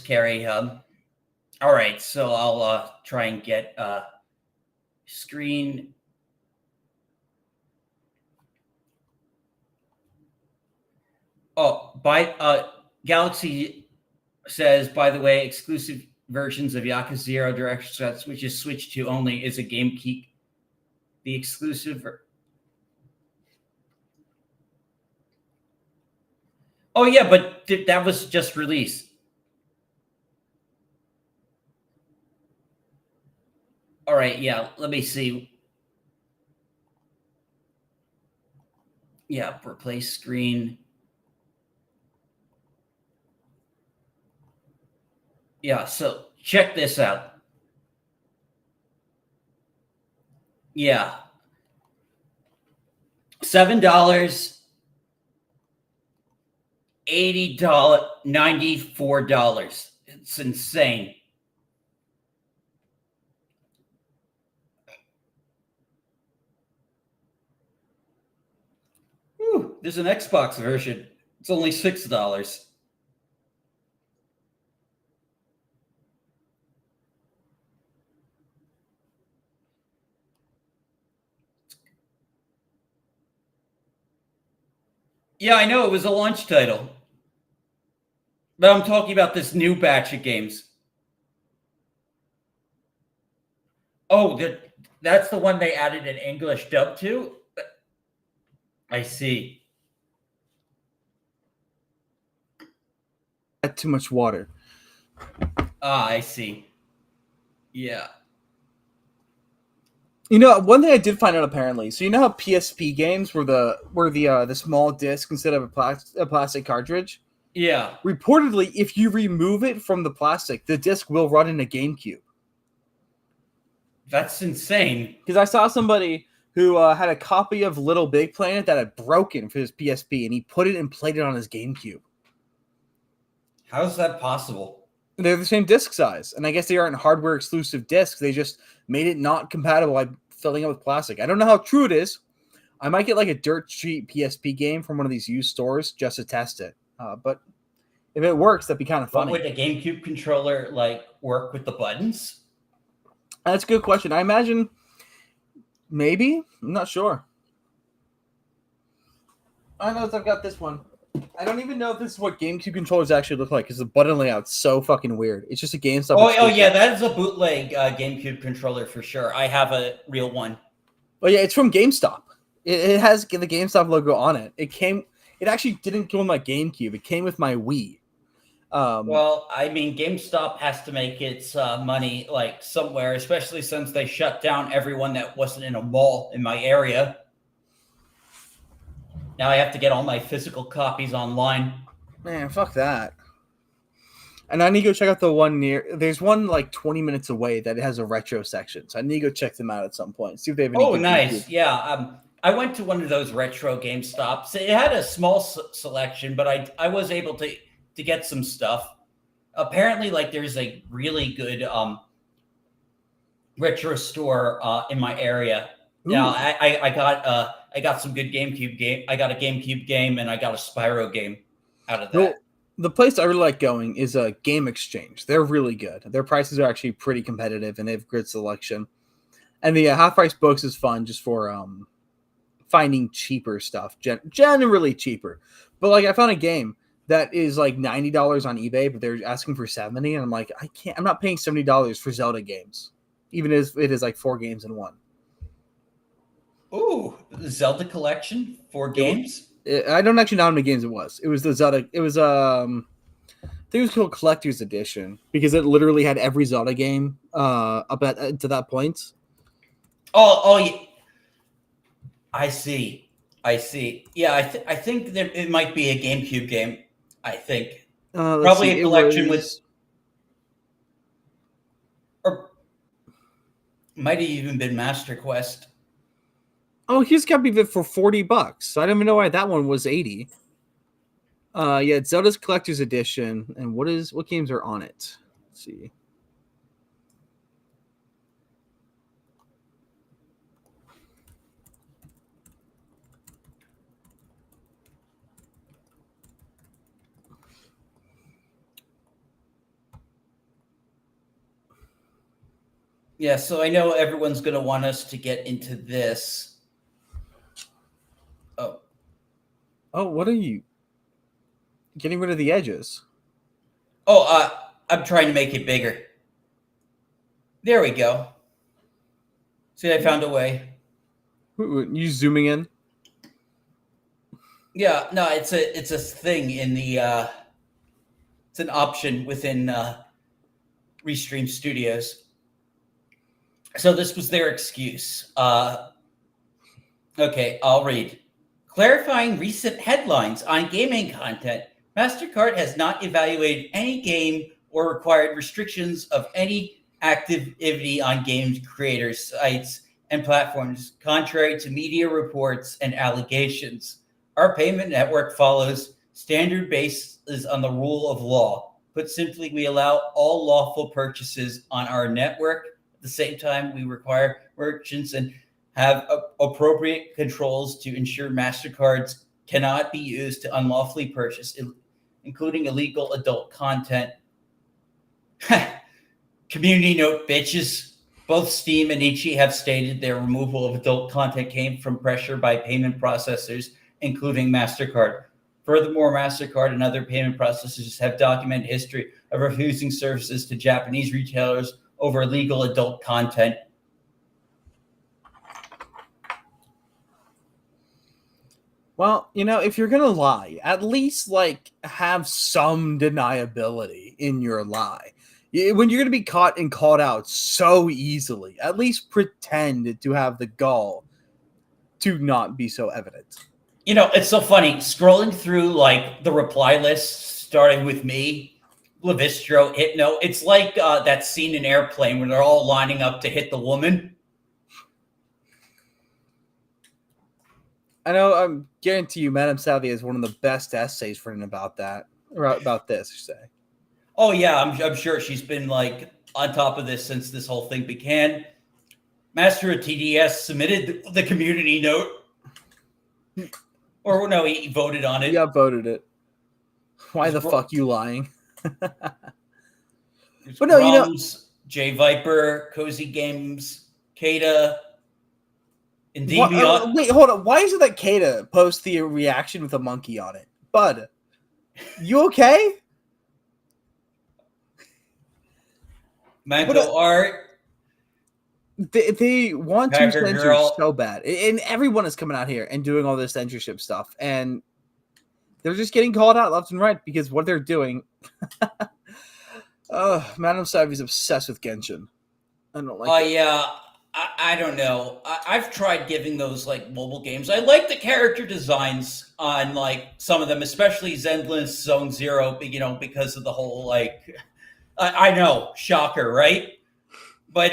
carry. All right, so I'll try and get screen. Oh, Galaxy says, by the way, exclusive versions of Yakuza 0 Director's Cuts, which is Switch 2 only, is a GameCube. The exclusive. Oh yeah, but that was just released. All right, yeah. Let me see. Yeah, replace screen. Yeah, so check this out. Yeah. $7, $80, $94. It's insane. Whew, there's an Xbox version. It's only $6. Yeah, I know it was a launch title. But I'm talking about this new batch of games. Oh, that's the one they added an English dub to? I see. Had too much water. Ah, I see. Yeah. You know, one thing I did find out apparently. So you know how PSP games were the small disc instead of a plastic cartridge? Yeah. Reportedly, if you remove it from the plastic, the disc will run in a GameCube. That's insane. Because I saw somebody who had a copy of Little Big Planet that had broken for his PSP, and he put it and played it on his GameCube. How is that possible? They're the same disc size, and I guess they aren't hardware exclusive discs. They just made it not compatible by filling it with plastic. I don't know how true it is. I might get like a dirt cheap PSP game from one of these used stores just to test it. But if it works, that'd be kind of funny. Would a GameCube controller like work with the buttons? That's a good question. I imagine maybe. I'm not sure. I know I've got this one. I don't even know if this is what GameCube controllers actually look like because the button layout's so fucking weird. It's just a GameStop. Oh yeah, that is a bootleg GameCube controller for sure. I have a real one. Oh yeah, it's from GameStop. It has the GameStop logo on it. It actually didn't come with my GameCube. It came with my Wii. Well, I mean, GameStop has to make its money like somewhere, especially since they shut down everyone that wasn't in a mall in my area. Now I have to get all my physical copies online. Man, fuck that. And I need to go check out the one there's one like 20 minutes away that has a retro section. So I need to go check them out at some point. See if they have any. Oh, nice. Yeah. I went to one of those retro GameStops. It had a small selection, but I was able to get some stuff. Apparently, like there's a really good retro store in my area. Ooh. Now I got some good GameCube game. I got a GameCube game and I got a Spyro game out of that. Well, the place I really like going is a Game Exchange. They're really good. Their prices are actually pretty competitive and they have good selection. And the half price books is fun just for finding cheaper stuff, generally cheaper. But like I found a game that is like $90 on eBay, but they're asking for $70, and I'm like, I'm not paying $70 for Zelda games, even if it is like 4 games in one. Ooh, the Zelda collection, 4 games. I don't actually know how many games it was. It was the Zelda. It was I think it was called Collector's Edition because it literally had every Zelda game up to that point. Oh, yeah. I see. Yeah, I think that it might be a GameCube game. I think probably a collection or might have even been Master Quest. Oh, here's a copy of it for $40. So I don't even know why that one was 80. Yeah, it's Zelda's Collector's Edition. And what games are on it? Let's see. Yeah, so I know everyone's going to want us to get into this. Oh, what are you? Getting rid of the edges. I'm trying to make it bigger. There we go. See, I found a way. You zooming in? Yeah, no, it's a thing in the it's an option within Restream Studios. So this was their excuse. Okay, I'll read. Clarifying recent headlines on gaming content. MasterCard has not evaluated any game or required restrictions of any activity on games creators, sites, and platforms, contrary to media reports and allegations. Our payment network follows standard bases on the rule of law. Put simply, we allow all lawful purchases on our network. At the same time, we require merchants and have appropriate controls to ensure MasterCards cannot be used to unlawfully purchase, including illegal adult content. Community note, bitches. Both Steam and Ichi have stated their removal of adult content came from pressure by payment processors, including MasterCard. Furthermore, MasterCard and other payment processors have documented history of refusing services to Japanese retailers over illegal adult content. Well, if you're gonna lie, at least have some deniability in your lie. When you're gonna be caught and called out so easily, at least pretend to have the gall to not be so evident. It's so funny scrolling through the reply list, starting with me, Levistro, Hypno. It's like that scene in Airplane when they're all lining up to hit the woman. I know. I guarantee you, Madame Savvy has one of the best essays written about that, or about this. You say? Oh yeah, I'm sure she's been on top of this since this whole thing began. Master of TDS submitted the community note, or no, he voted on it. Yeah, voted it. Why the fuck you lying? But no, J Viper, Cozy Games, Kata. Deviant. Wait, hold on. Why is it that Kata posts the reaction with a monkey on it? Bud, you okay? Mango Art. They want to Packer censor Girl. so bad. And everyone is coming out here and doing all this censorship stuff. And they're just getting called out left and right because what they're doing. Madame Savi's obsessed with Genshin. I don't like it. Yeah. I don't know. I've tried giving those mobile games. I like the character designs on some of them, especially Zenless Zone Zero. Because of the whole I know, shocker, right? But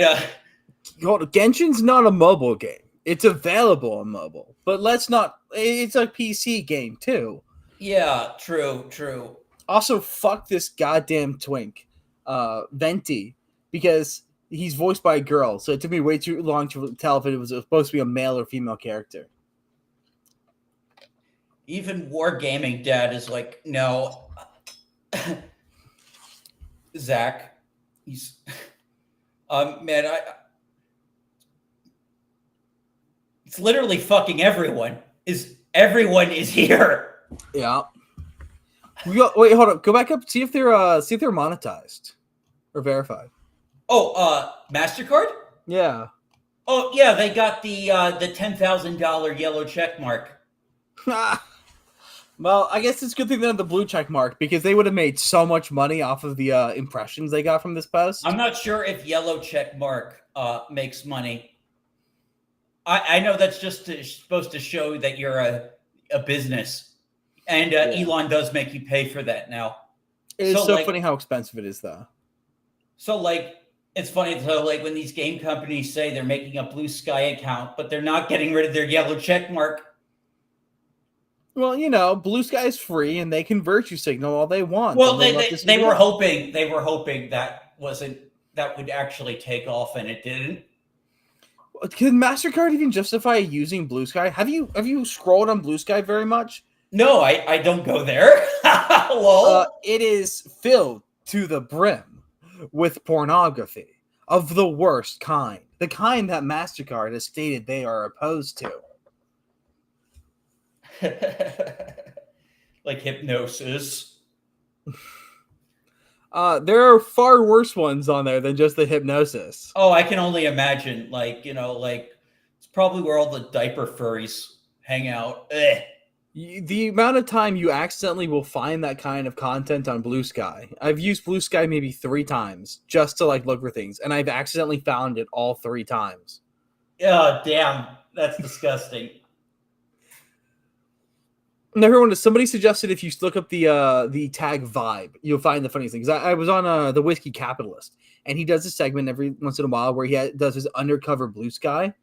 Genshin's not a mobile game. It's available on mobile, but let's not. It's a PC game too. Yeah, true. Also, fuck this goddamn twink, Venti, because he's voiced by a girl, so it took me way too long to tell if it was supposed to be a male or female character. Even Wargaming Dad is no. Zach, he's man, it's literally fucking everyone. Everyone is here. Yeah. Wait, hold up. Go back up. See if they're monetized or verified. Oh, MasterCard? Yeah. Oh, yeah, they got the $10,000 yellow check mark. Well, I guess it's a good thing they have the blue check mark because they would have made so much money off of the impressions they got from this post. I'm not sure if yellow check mark makes money. I know that's just supposed to show that you're a business. And Elon does make you pay for that now. It's so funny how expensive it is, though. So, It's funny though, like when these game companies say they're making a Blue Sky account, but they're not getting rid of their yellow check mark. Well, Blue Sky is free, and they can virtue signal all they want. Well, and let this they be were it. hoping that would actually take off, and it didn't. Can MasterCard even justify using Blue Sky? Have you scrolled on Blue Sky very much? No, I don't go there. Lol. It is filled to the brim with pornography of the worst kind. The kind that MasterCard has stated they are opposed to. Like hypnosis. There are far worse ones on there than just the hypnosis. Oh, I can only imagine. Like it's probably where all the diaper furries hang out. Ugh. The amount of time you accidentally will find that kind of content on Blue Sky. I've used Blue Sky maybe 3 times just to look for things, and I've accidentally found it all 3 times. Oh, damn. That's disgusting. And everyone, somebody suggested if you look up the tag vibe, you'll find the funniest things. I was on the Whiskey Capitalist, and he does a segment every once in a while where he does his undercover Blue Sky,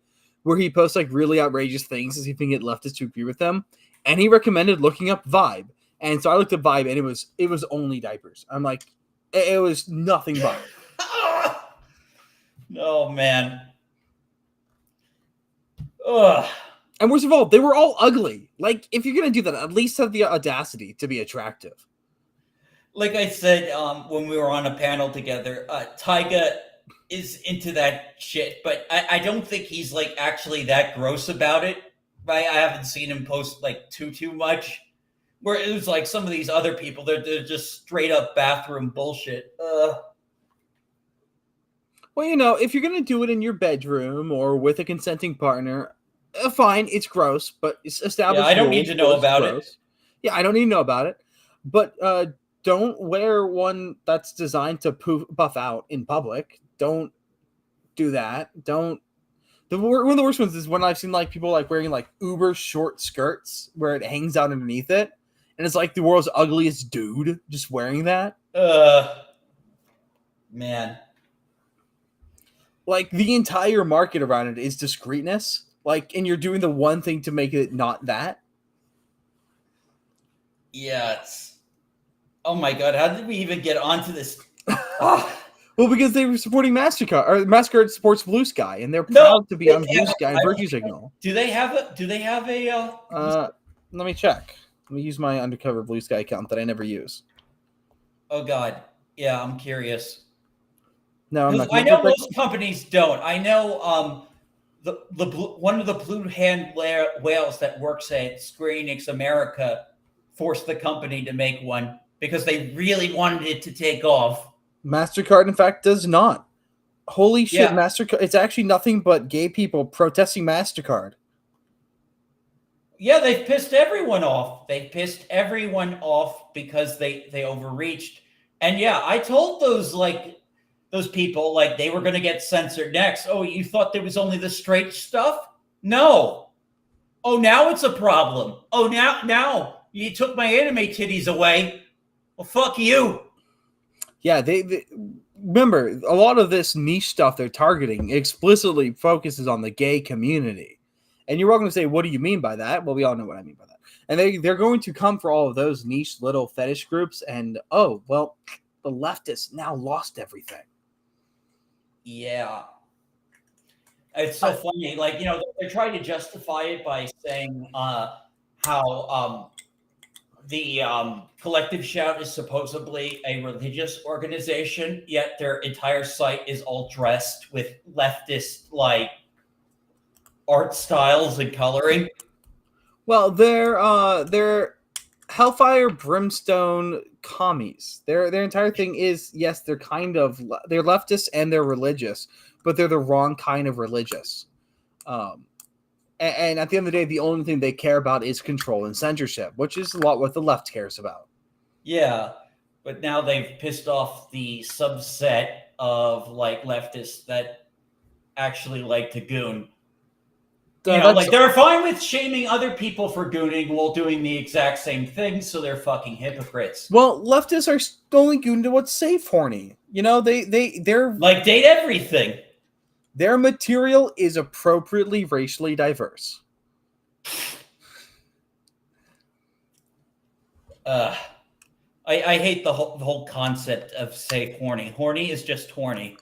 where he posts really outrageous things as if he can get leftists to agree with them. And he recommended looking up vibe, and so I looked up vibe, and it was only diapers. I'm like, it was nothing but. Oh man. Ugh. And worst of all, they were all ugly. If you're gonna do that, at least have the audacity to be attractive. Like I said, when we were on a panel together, Tyga is into that shit, but I don't think he's actually that gross about it. Right? I haven't seen him post too much. Where it was some of these other people, they're just straight up bathroom bullshit. Well, if you're gonna do it in your bedroom or with a consenting partner, fine, it's gross, but it's established. Yeah, I don't need to know about it. Yeah, I don't need to know about it. But don't wear one that's designed to buff out in public. Don't do that. Don't. One of the worst ones is when I've seen people wearing uber short skirts where it hangs out underneath it, and it's the world's ugliest dude just wearing that. Man. The entire market around it is discreetness. And you're doing the one thing to make it not that. Yeah, it's. Oh my god, how did we even get onto this? Well, because they were supporting MasterCard, or MasterCard supports Blue Sky, and they're proud to be on Blue Sky and Virtue Signal. Do they have a? Let me check. Let me use my undercover Blue Sky account that I never use. Oh god, yeah, I'm curious. No, I'm not. I know most companies don't. I know one of the blue hand whales that works at Square Enix America forced the company to make one because they really wanted it to take off. MasterCard, in fact, does not. Holy shit, Yeah. MasterCard. It's actually nothing but gay people protesting MasterCard. Yeah, they've pissed everyone off. They pissed everyone off because they overreached. And yeah, I told those people they were going to get censored next. Oh, you thought there was only the straight stuff? No. Oh, now it's a problem. Oh, now you took my anime titties away. Well, fuck you. Yeah, they remember a lot of this niche stuff they're targeting explicitly focuses on the gay community. And you're welcome to say, what do you mean by that? Well, we all know what I mean by that. And they're going to come for all of those niche little fetish groups. And, oh, well, the leftists now lost everything. Yeah. It's so funny. They're trying to justify it by saying how the Collective Shout is supposedly a religious organization, yet their entire site is all dressed with leftist art styles and coloring. Well, they're Hellfire Brimstone commies. Their entire thing is, yes, they're leftist and they're religious, but they're the wrong kind of religious. And at the end of the day, the only thing they care about is control and censorship, which is a lot what the left cares about. Yeah, but now they've pissed off the subset of leftists that actually like to goon. like they're fine with shaming other people for gooning while doing the exact same thing, so they're fucking hypocrites. Well, leftists are only goon to what's safe, horny. You know, they're Like, date everything. their material is appropriately racially diverse. I hate the whole concept of safe horny. Horny is just horny.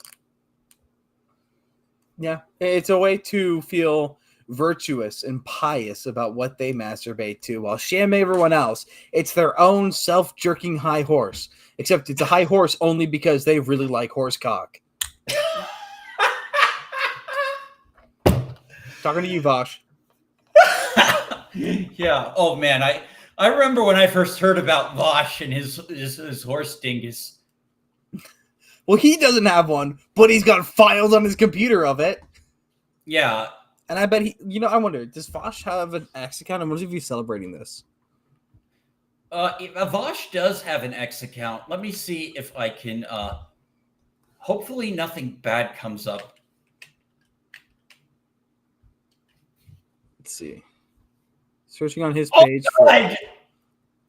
Yeah, it's a way to feel virtuous and pious about what they masturbate to while shaming everyone else. It's their own self-jerking high horse, except it's a high horse only because they really like horse cock. Talking to you, Vosh. Yeah. Oh man, I remember when I first heard about Vosh and his horse dingus. Well, he doesn't have one, but he's got files on his computer of it. Yeah. And I bet I wonder, does Vosh have an X account? And what if he's celebrating this? Vosh does have an X account. Let me see if I can. Hopefully, nothing bad comes up. Let's see. Searching on his Oh, page. God!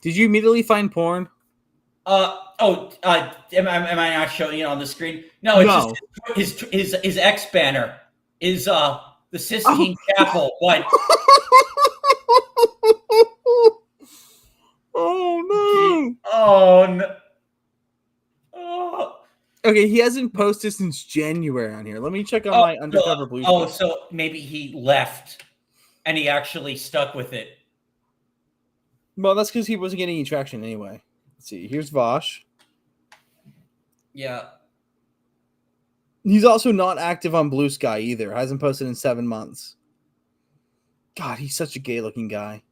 Did you immediately find porn? Am I not showing it on the screen? No, it's just his X banner is the Sistine Chapel. What? Oh no! Oh no! Oh. Okay, he hasn't posted since January on here. Let me check on my undercover blue. Oh, so maybe he left, and he actually stuck with it. Well, that's because he wasn't getting any traction anyway. Let's see. Here's Vosh. Yeah. He's also not active on Blue Sky either. Hasn't posted in 7 months. God, he's such a gay-looking guy.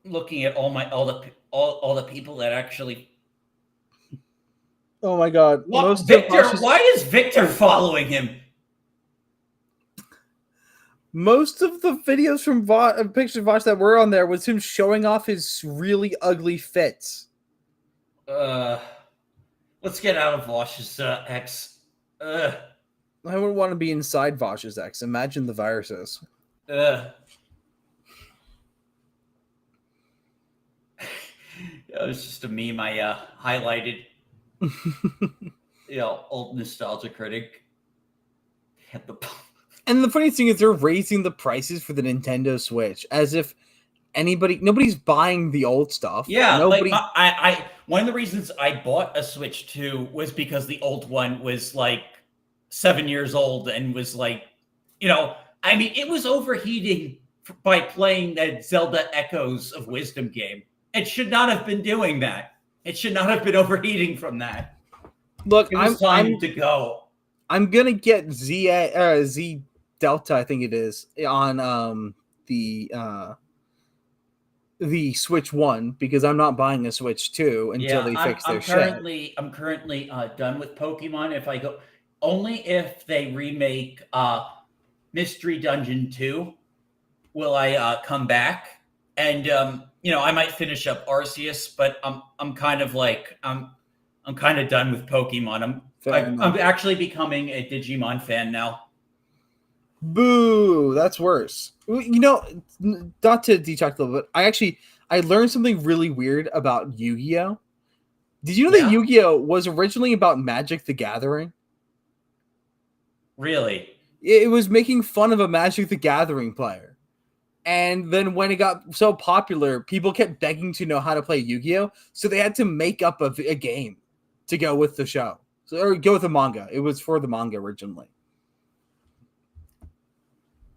Looking at all the people that actually. Oh my God! Victor? Why is Victor following him? Most of the videos from pictures of Vosh that were on there was him showing off his really ugly fits. Let's get out of Vosh's X. I wouldn't want to be inside Vosh's X. Imagine the viruses. It was just a meme I highlighted. Old nostalgia critic. And the funny thing is, they're raising the prices for the Nintendo Switch as if nobody's buying the old stuff. Yeah, nobody. I one of the reasons I bought a Switch 2 was because the old one was like 7 years old and was like, it was overheating by playing that Zelda Echoes of Wisdom game. It should not have been doing that. It should not have been overheating from that. Look, it was time to go. I'm gonna get Z Delta, I think it is, on the Switch 1 because I'm not buying a Switch 2 until they fix their shit. I'm currently done with Pokemon. If I go, only if they remake Mystery Dungeon 2 will I come back, and I might finish up Arceus, but I'm kind of done with Pokemon. I'm actually becoming a Digimon fan now. Boo! That's worse. Not to detract a little bit. I learned something really weird about Yu-Gi-Oh. Did you know that Yu-Gi-Oh was originally about Magic the Gathering? Really? It was making fun of a Magic the Gathering player. And then when it got so popular, people kept begging to know how to play Yu-Gi-Oh, so they had to make up a game to go with the show. Or go with the manga. It was for the manga originally.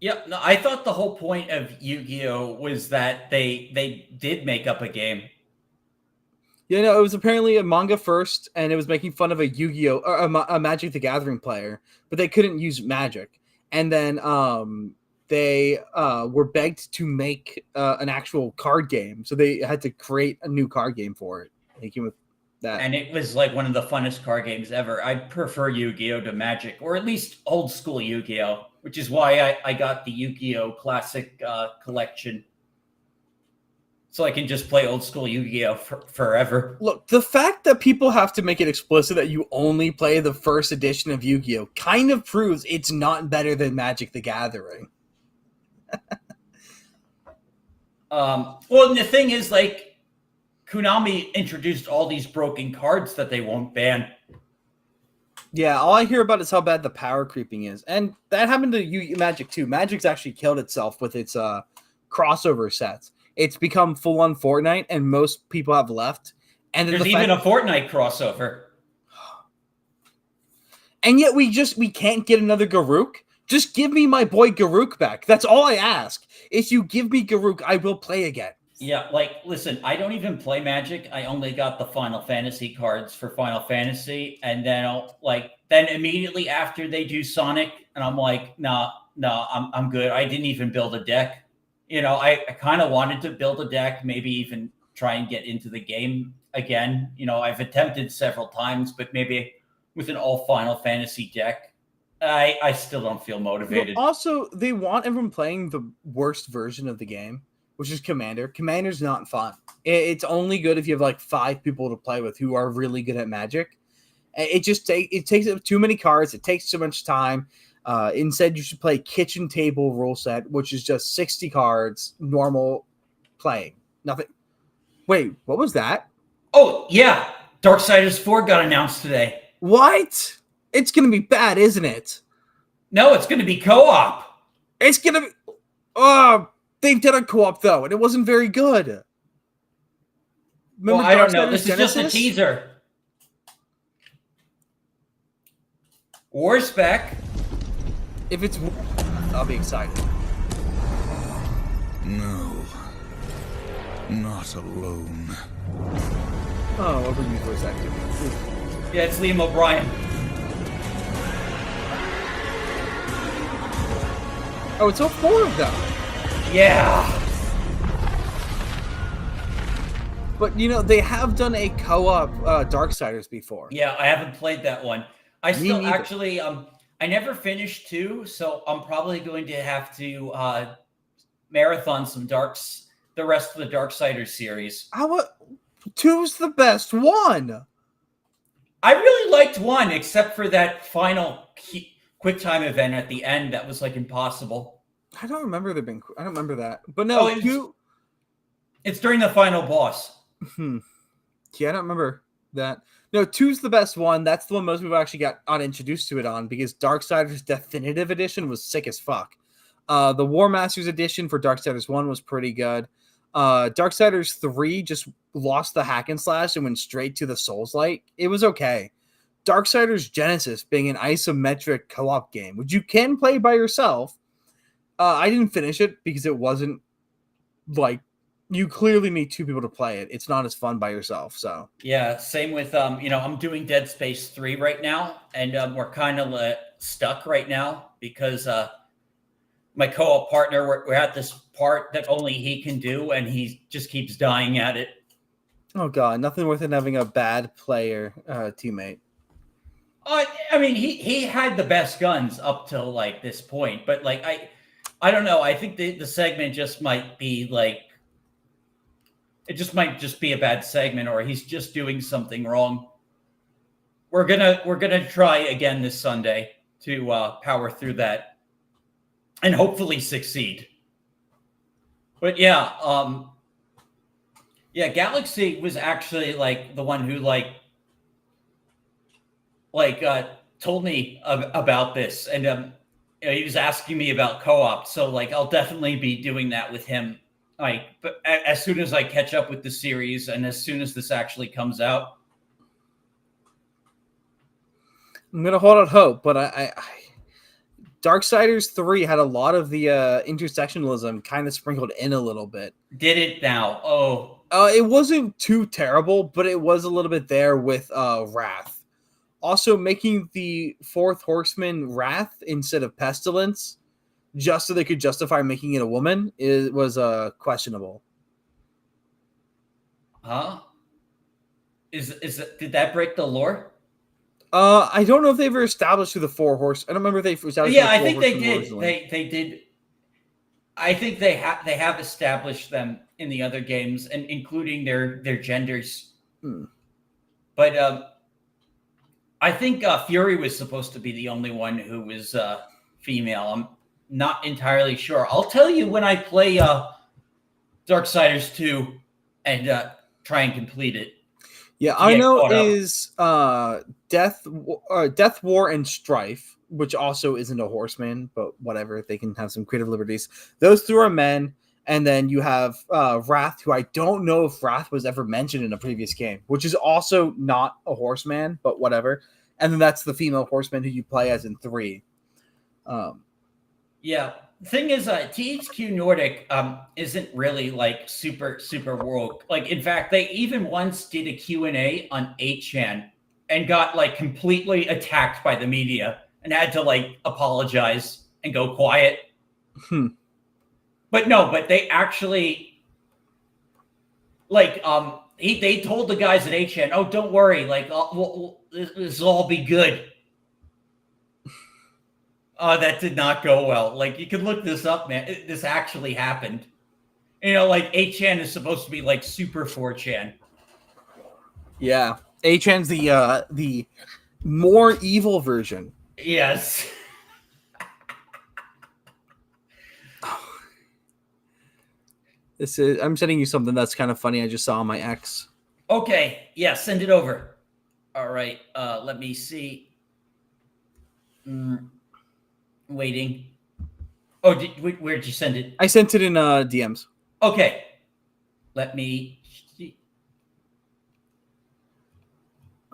Yep. No, I thought the whole point of Yu-Gi-Oh was that they did make up a game. Yeah, no, it was apparently a manga first, and it was making fun of a Yu-Gi-Oh or a Magic the Gathering player, but they couldn't use magic. And then they were begged to make an actual card game, so they had to create a new card game for it. They came with that. And it was like one of the funnest card games ever. I prefer Yu-Gi-Oh to Magic, or at least old school Yu-Gi-Oh, which is why I got the Yu-Gi-Oh Classic collection. so I can just play old school Yu-Gi-Oh forever. Look, the fact that people have to make it explicit that you only play the first edition of Yu-Gi-Oh kind of proves it's not better than Magic the Gathering. Well, and the thing is, like, Konami introduced all these broken cards that they won't ban. Yeah, all I hear about is how bad the power creeping is. And that happened to Magic too. Magic's actually killed itself with its crossover sets. It's become full-on Fortnite, and most people have left. And There's even a Fortnite crossover. And yet we can't get another Garuk. Just give me my boy Garuk back. That's all I ask. If you give me Garuk, I will play again. Yeah, like, listen, I don't even play Magic. I only got the Final Fantasy cards for Final Fantasy, and then then immediately after they do Sonic, and I'm like, no, I'm good. I didn't even build a deck. You know, I kind of wanted to build a deck, maybe even try and get into the game again. You know, I've attempted several times, but maybe with an all Final Fantasy deck, I still don't feel motivated. Well, also, they want everyone playing the worst version of the game, which is Commander. Commander's not fun. It's only good if you have like 5 people to play with who are really good at Magic. It takes up too many cards. It takes too much time. Instead, you should play Kitchen Table rule set, which is just 60 cards, normal playing. Nothing. Wait, what was that? Oh, yeah. Darksiders 4 got announced today. What? It's going to be bad, isn't it? No, it's going to be co-op. It's going to be... Oh, they've done a co-op, though, and it wasn't very good. Well, I don't know. This is just a teaser. War's back. If it's... I'll be excited. No. Not alone. Oh, what were you voice acting? Yeah, it's Liam O'Brien. Oh, it's all 4 of them. Yeah. But, you know, they have done a co-op Darksiders before. Yeah, I haven't played that one. I Me still neither. actually, I never finished 2, so I'm probably going to have to marathon the rest of the Darksiders series. 2's the best one. I really liked 1, except for that final quick time event at the end that was like impossible. I don't remember there being... I don't remember that. But no, 2... It's during the final boss. Yeah, I don't remember that. No, 2's the best one. That's the one most people actually got introduced to it on, because Darksiders Definitive Edition was sick as fuck. The War Masters Edition for Darksiders 1 was pretty good. Darksiders 3 just lost the hack and slash and went straight to the Souls-like. It was okay. Darksiders Genesis being an isometric co-op game, which you can play by yourself. I didn't finish it because it wasn't like... You clearly need 2 people to play it. It's not as fun by yourself. So yeah, same with I'm doing Dead Space 3 right now, and we're kind of stuck right now because my co-op partner, we're at this part that only he can do, and he just keeps dying at it. Oh god, nothing worse than having a bad player teammate. I mean, he had the best guns up till like this point, but like I don't know. I think the segment just might be like. It just might just be a bad segment, or he's just doing something wrong. We're gonna try again this Sunday to power through that and hopefully succeed. But yeah, Galaxy was actually like the one who told me about this, and he was asking me about co-op. So like, I'll definitely be doing that with him. But as soon as I catch up with the series and as soon as this actually comes out, I'm gonna hold out hope. But I Darksiders 3 had a lot of the intersectionalism kind of sprinkled in a little bit. did it now? Oh, It wasn't too terrible, but it was a little bit there with Wrath. Also, making the 4th Horseman Wrath instead of Pestilence, just so they could justify making it a woman, was questionable. huh? Did that break the lore? I don't know if they ever established who the 4 horse. I don't remember if they established. Yeah, who the I think 4 they horsemen were did. originally. They did. I think they have established them in the other games, and including their genders. But I think Fury was supposed to be the only one who was female. I'm not entirely sure. I'll tell you when I play Darksiders 2 and try and complete it. Yeah, to I get know caught up. is Death War and Strife, which also isn't a horseman, but whatever, they can have some creative liberties. Those two are men, and then you have Wrath, who I don't know if Wrath was ever mentioned in a previous game, which is also not a horseman, but whatever. And then that's the female horseman who you play as in 3. Yeah. The thing is, THQ Nordic isn't really like super woke. Like, in fact, they even once did a Q&A on 8chan and got like completely attacked by the media and had to like apologize and go quiet. But they actually like they told the guys at 8chan, "Oh, don't worry, like this will all be good." That did not go well. Like, you can look this up, man. This actually happened. You know, like 8chan is supposed to be like super 4chan. Yeah, 8chan's the more evil version. Yes. I'm sending you something that's kind of funny. I just saw on my X. Okay. Yeah, send it over. All right. Let me see. Waiting. Oh, where'd you send it? I sent it in DMs. Okay. Let me see.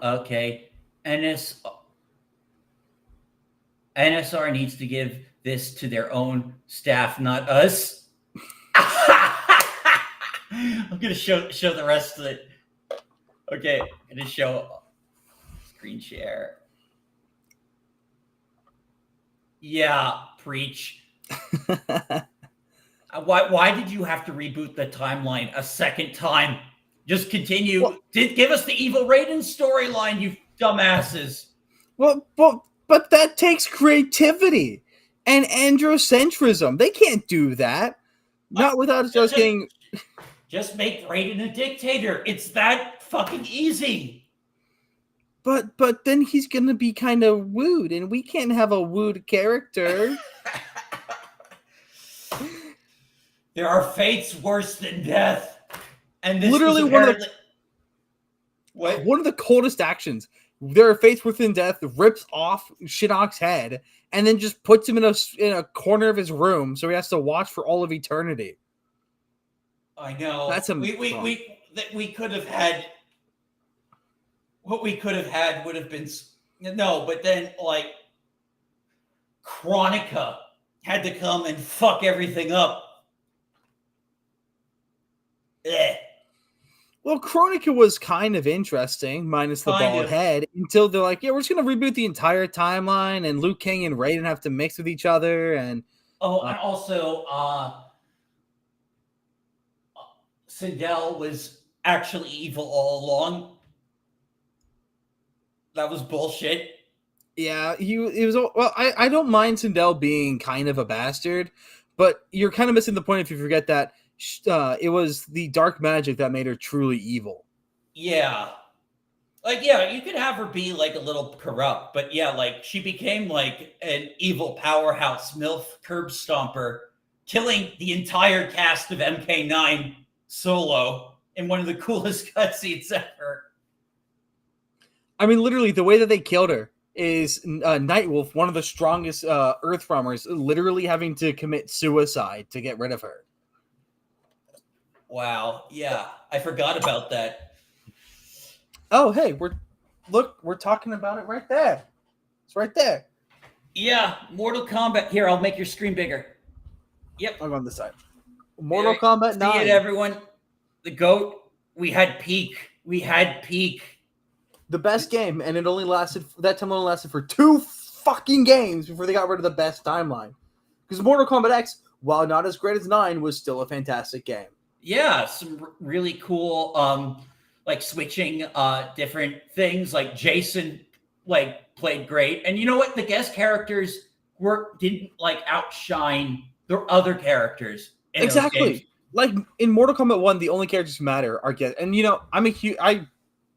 Okay. NSR needs to give this to their own staff, not us. I'm gonna show the rest of it. Okay, I'm gonna show screen share. Yeah, preach. Why did you have to reboot the timeline a second time? Just continue. Well, Give us the Evil Raiden storyline, you dumbasses. Well, but that takes creativity and androcentrism. They can't do that. Not without just getting. Just make Raiden a dictator. It's that fucking easy. But then he's gonna be kind of wooed, and we can't have a wooed character. There are fates worse than death, and this Literally was one of the coldest actions. There are fates within death. Rips off Shinnok's head, and then just puts him in a corner of his room, so he has to watch for all of eternity. I know. That's a we could have had. What we could have had would have been no, but then like Chronica had to come and fuck everything up. Ugh. Well, Chronica was kind of interesting, minus the bald head, until they're like, yeah, we're just going to reboot the entire timeline, and Liu Kang and Raiden have to mix with each other. And and also, Sindel was actually evil all along. That was bullshit. Yeah, he was. Well, I don't mind Sindel being kind of a bastard, but you're kind of missing the point if you forget that it was the dark magic that made her truly evil. Yeah. Like, yeah, you could have her be like a little corrupt, but yeah, like she became like an evil powerhouse MILF curb stomper, killing the entire cast of MK9 solo in one of the coolest cutscenes ever. I mean, literally, the way that they killed her is Nightwolf, one of the strongest Earthrealmers, literally having to commit suicide to get rid of her. Wow. Yeah, I forgot about that. Oh, hey, we're talking about it right there. It's right there. Yeah, Mortal Kombat. Here, I'll make your screen bigger. Yep. I'm on this side. Mortal Kombat 9. See it, everyone. The GOAT. We had peak. The best game, and it only lasted. That time only lasted for 2 fucking games before they got rid of the best timeline. Because Mortal Kombat X, while not as great as 9, was still a fantastic game. Yeah, some really cool, like switching different things. Like Jason, like played great, and you know what? The guest characters didn't like outshine there are other characters in those games. Exactly. Like in Mortal Kombat 1, the only characters who matter are and I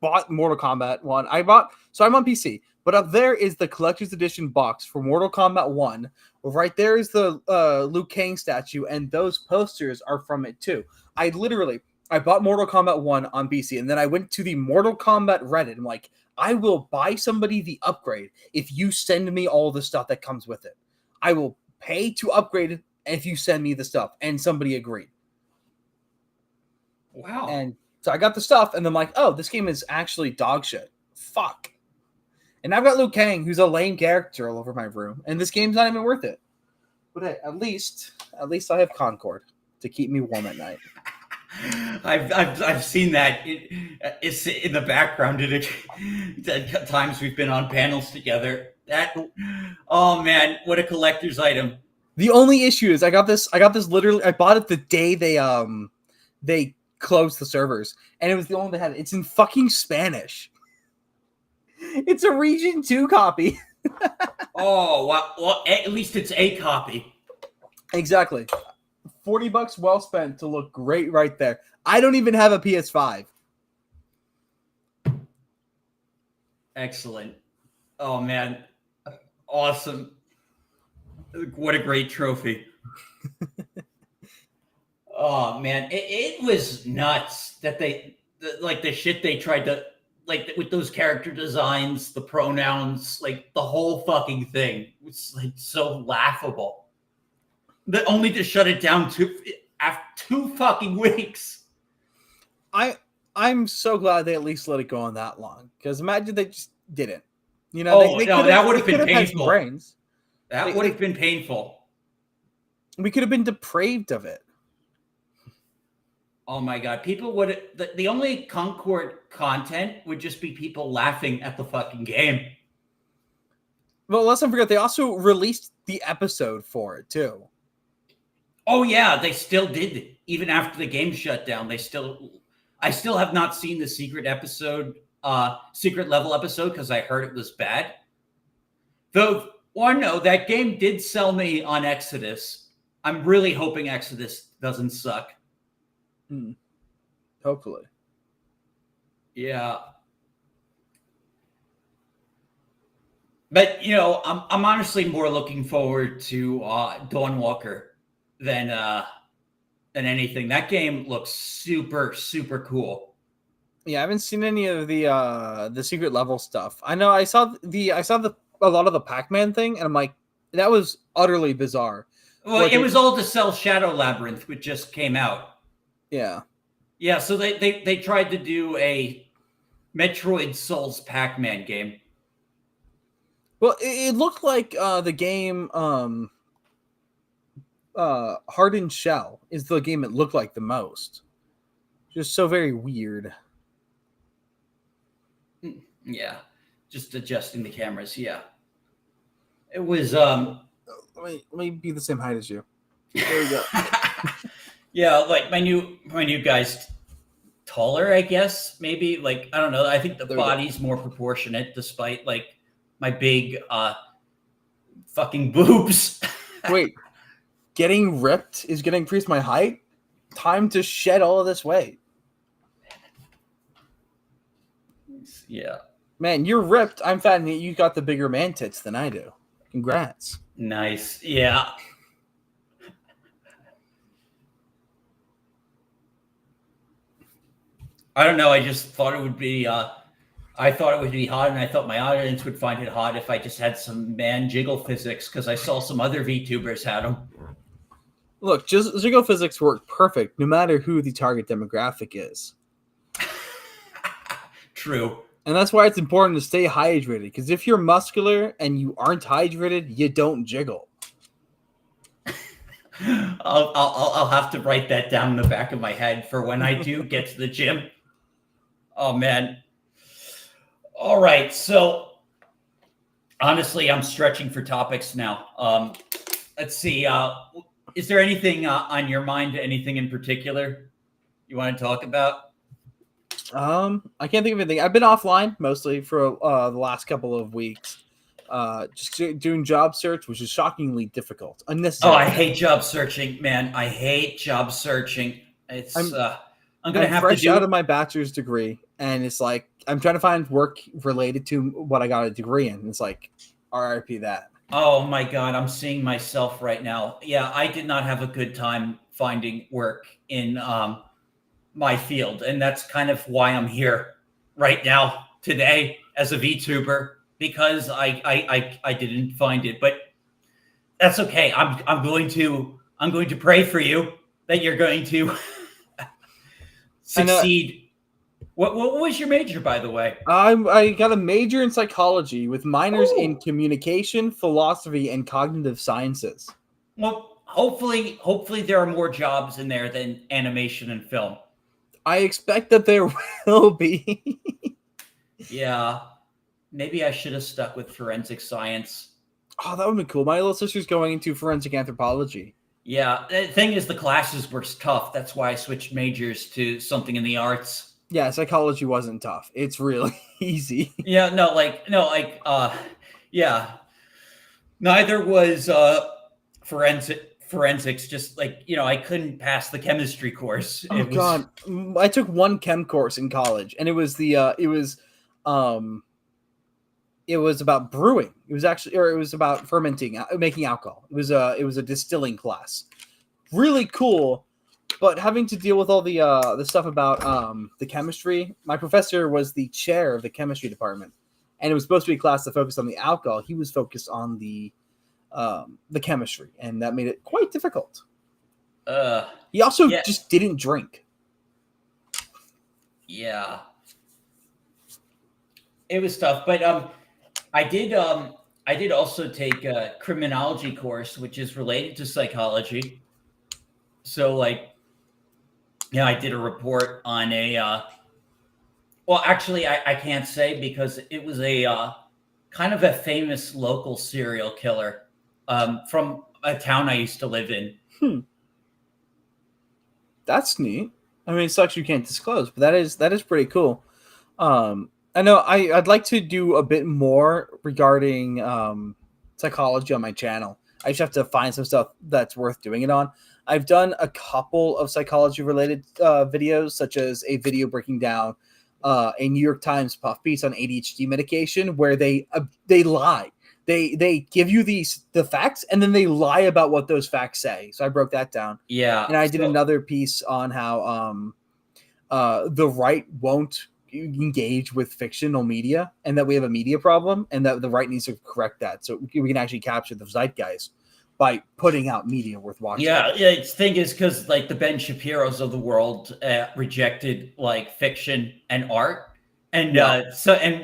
bought Mortal Kombat 1. So I'm on PC, but up there is the collector's edition box for Mortal Kombat 1. Right there is the Liu Kang statue, and those posters are from it too. I bought Mortal Kombat 1 on PC, and then I went to the Mortal Kombat Reddit. I'm like, I will buy somebody the upgrade if you send me all the stuff that comes with it. I will pay to upgrade if you send me the stuff. And somebody agreed. Wow. And so I got the stuff, and I'm like, oh, this game is actually dog shit. Fuck. And I've got Liu Kang, who's a lame character all over my room, and this game's not even worth it. But hey, at least I have Concord to keep me warm at night. I've seen that. It's in the background at times we've been on panels together. Oh man, what a collector's item. The only issue is I got this literally, I bought it the day they closed the servers, and it was the only they had. It's in fucking Spanish. It's a Region 2 copy. Oh, well, at least it's a copy. Exactly. $40 well spent to look great right there. I don't even have a PS5. Excellent. Oh, man. Awesome. What a great trophy. Oh, man. It was nuts that the shit they tried to, like, with those character designs, the pronouns, like, the whole fucking thing was, like, so laughable. Only to shut it down after 2 fucking weeks. I'm so glad they at least let it go on that long. Because imagine they just didn't. You know, they that would have been had some painful. brains. That would have been painful. We could have been depraved of it. Oh my god, people would the only Concord content would just be people laughing at the fucking game. Well, let's not forget they also released the episode for it too. Oh yeah, they still did. Even after the game shut down, I still have not seen the secret level episode because I heard it was bad. Though, no, that game did sell me on Exodus. I'm really hoping Exodus doesn't suck. Hopefully. Yeah. But, I'm honestly more looking forward to Dawn Walker than anything. That game looks super, super cool. Yeah, I haven't seen any of the secret level stuff. I know I saw a lot of the Pac-Man thing, and I'm like, that was utterly bizarre. Well, it was all to sell Shadow Labyrinth, which just came out. Yeah. Yeah, so they tried to do a Metroid Souls Pac-Man game. Well, it looked like the game Hardened Shell is the game it looked like the most. Just so very weird. Yeah, just adjusting the cameras. Yeah, it was. Let me be the same height as you. There we go. Yeah, like my new guy's taller, I guess. Maybe, like, I don't know. I think the body's more proportionate, despite like my big fucking boobs. Wait, getting ripped is going to increase my height? Time to shed all of this weight. Yeah. Man, you're ripped. I'm fat, and you got the bigger man tits than I do. Congrats. Nice. Yeah. I don't know. I just thought it would be. I thought it would be hot, and I thought my audience would find it hot if I just had some man jiggle physics, because I saw some other VTubers had them. Look, just jiggle physics work perfect, no matter who the target demographic is. True. And that's why it's important to stay hydrated, because if you're muscular and you aren't hydrated, you don't jiggle. I'll have to write that down in the back of my head for when I do get to the gym. Oh man. All right, so honestly, I'm stretching for topics now. Let's see. Is there anything on your mind? Anything in particular you want to talk about? I can't think of anything. I've been offline mostly for the last couple of weeks. doing job search, which is shockingly difficult, Oh, unnecessary. I hate job searching, man. I hate job searching. It's I'm gonna have to fresh do. out of my bachelor's degree, and it's like I'm trying to find work related to what I got a degree in. It's like RIP that. Oh my God, I'm seeing myself right now. Yeah, I did not have a good time finding work in my field, and that's kind of why I'm here right now today as a VTuber, because I didn't find it, but that's okay. I'm going to pray for you that you're going to succeed. What was your major, by the way? I got a major in psychology with minors in Ooh. communication, philosophy, and cognitive sciences. Well, hopefully there are more jobs in there than animation and film. I expect that there will be. Yeah, maybe I should have stuck with forensic science. Oh, that would be cool. My little sister's going into forensic anthropology. Yeah, the thing is, the classes were tough. That's why I switched majors to something in the arts. Yeah, psychology wasn't tough. It's really easy. Yeah, yeah. Neither was forensics. Just like, I couldn't pass the chemistry course. Oh God, I took one chem course in college, and it was about brewing. It was about fermenting, making alcohol. It was a distilling class. Really cool. But having to deal with all the stuff about the chemistry, my professor was the chair of the chemistry department, and it was supposed to be a class that focused on the alcohol. He was focused on the chemistry, and that made it quite difficult. He also just didn't drink. Yeah, it was tough. But I did also take a criminology course, which is related to psychology. So I did a report on well, actually, I can't say because it was a kind of a famous local serial killer from a town I used to live in. That's neat. I mean, it sucks you can't disclose, but that is pretty cool. I know I'd like to do a bit more regarding psychology on my channel. I just have to find some stuff that's worth doing it on. I've done a couple of psychology-related videos, such as a video breaking down a New York Times puff piece on ADHD medication, where they lie. They give you the facts, and then they lie about what those facts say. So I broke that down. Yeah, and I did another piece on how the right won't engage with fictional media, and that we have a media problem, and that the right needs to correct that, so we can actually capture the zeitgeist by putting out media worth watching. Yeah. The thing is, because the Ben Shapiro's of the world rejected fiction and art, and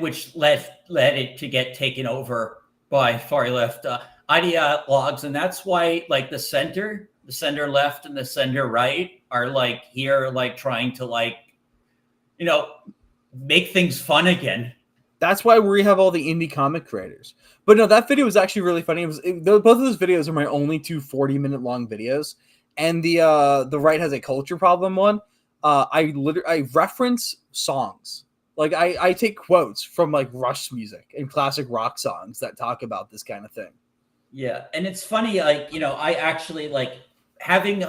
which led it to get taken over by far left ideologues, and that's why the center left and the center right are here trying to make things fun again. That's why we have all the indie comic creators. But no, that video was actually really funny. Both of those videos are my only two 40-minute long videos, and the right has a culture problem one. I reference songs. I take quotes from Rush music and classic rock songs that talk about this kind of thing. Yeah, and it's funny, I actually having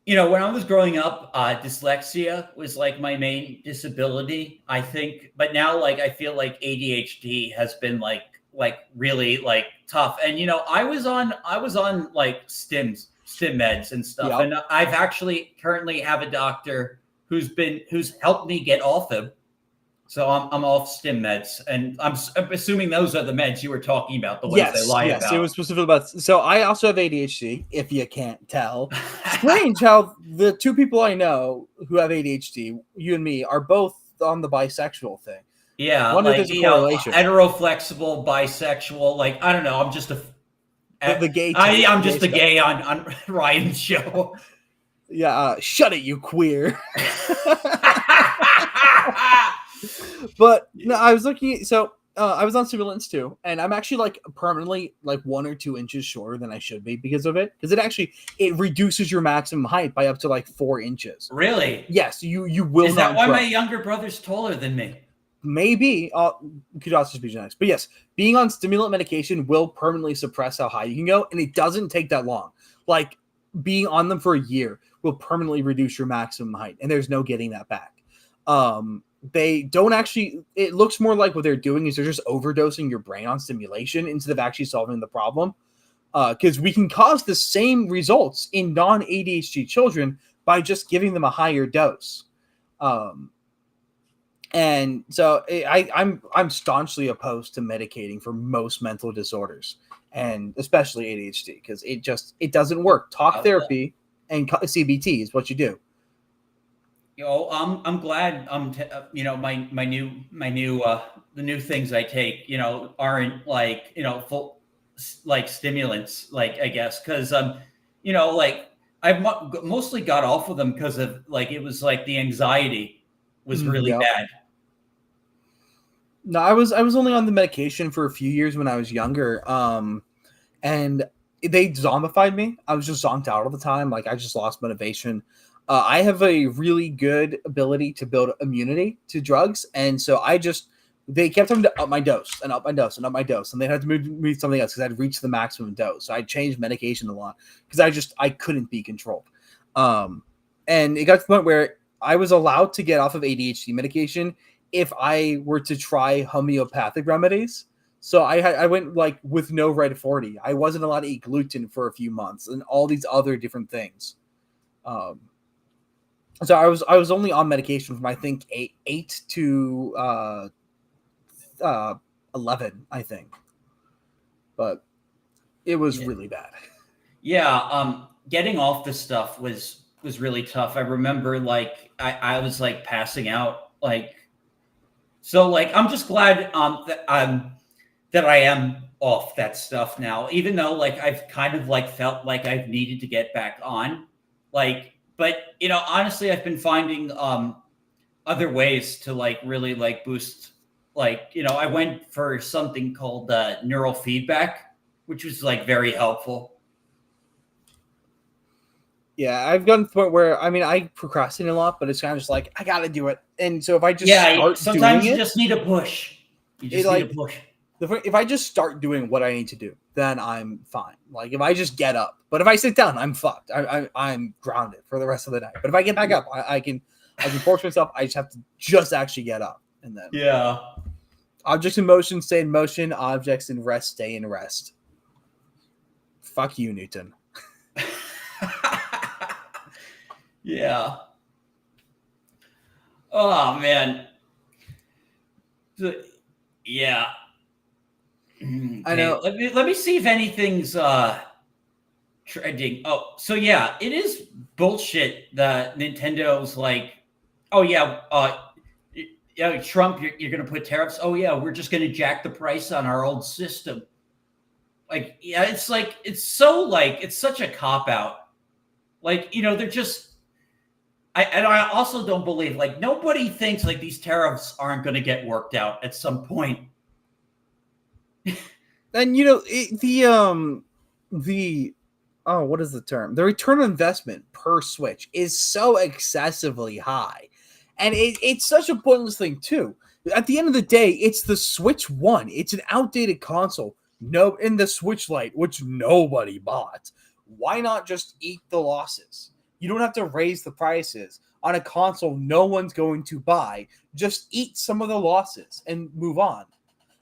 when I was growing up, dyslexia was my main disability, I think. But now I feel ADHD has been really tough. And I was on stim meds and stuff. Yep. And I've actually currently have a doctor who's helped me get off them. So I'm off stim meds, and I'm assuming those are the meds you were talking about, the ones they lie about. Yes, it was specific about. So I also have ADHD, if you can't tell. Strange how the two people I know who have ADHD, you and me, are both on the bisexual thing. Yeah, heteroflexible, bisexual. I don't know. I'm just the gay. I'm just a gay on Ryan's show. Yeah, shut it, you queer. But no, I was looking. So I was on surveillance too, and I'm actually permanently 1 or 2 inches shorter than I should be because of it. Because it reduces your maximum height by up to 4 inches. Really? Yes, you will. Is that why my younger brother's taller than me? maybe could also be genetics, but yes, being on stimulant medication will permanently suppress how high you can go, and it doesn't take that long. Like being on them for a year will permanently reduce your maximum height, and there's no getting that back. They don't actually, it looks more like what they're doing is they're just overdosing your brain on stimulation instead of actually solving the problem. Because we can cause the same results in non-ADHD children by just giving them a higher dose. And so I'm staunchly opposed to medicating for most mental disorders, and especially ADHD, because it doesnn't work. Talk therapy and CBT is what you do. I'm glad. My new the new things I take, aren't like full like stimulants, like I guess, because like I've mostly got off of them because of like it was like the anxiety was really bad. No, I was only on the medication for a few years when I was younger, and they zombified me. I was just zonked out all the time. Like I just lost motivation. I have a really good ability to build immunity to drugs, and so they kept having to up my dose and up my dose and up my dose, and they had to move me to something else because I'd reached the maximum dose. So I changed medication a lot because I couldn't be controlled. And it got to the point where I was allowed to get off of ADHD medication if I were to try homeopathic remedies. So I went like with no red 40. I wasn't allowed to eat gluten for a few months and all these other different things. So I was only on medication from I think 8 to 11, I think, but it was really bad. Yeah, getting off this stuff was really tough. I remember like I was like passing out, like so like I'm just glad that I am off that stuff now, even though like I've kind of like felt like I've needed to get back on, like, but honestly I've been finding other ways to like really like boost, like I went for something called neural feedback, which was like very helpful. Yeah, I've gotten to the point where I procrastinate a lot, but it's kind of just like I gotta do it. And so if I just start sometimes doing you just need a push. You just need a push. If I just start doing what I need to do, then I'm fine. Like if I just get up, but if I sit down, I'm fucked. I'm grounded for the rest of the night. But if I get back up, I can force myself. I just have to actually get up, and then objects in motion stay in motion. Objects in rest stay in rest. Fuck you, Newton. Yeah. Oh man. Yeah. Okay. I know. Let me see if anything's trending. Oh, so yeah, it is bullshit that Nintendo's like, oh yeah, Trump, you're gonna put tariffs. Oh yeah, we're just gonna jack the price on our old system. Like, yeah, it's like it's such a cop out. Like, they're just. I also don't believe, like, nobody thinks like these tariffs aren't going to get worked out at some point. And what is the term? The return on investment per Switch is so excessively high, and it's such a pointless thing too. At the end of the day, it's the Switch One. It's an outdated console. In the Switch Lite, which nobody bought. Why not just eat the losses? You don't have to raise the prices on a console no one's going to buy. Just eat some of the losses and move on.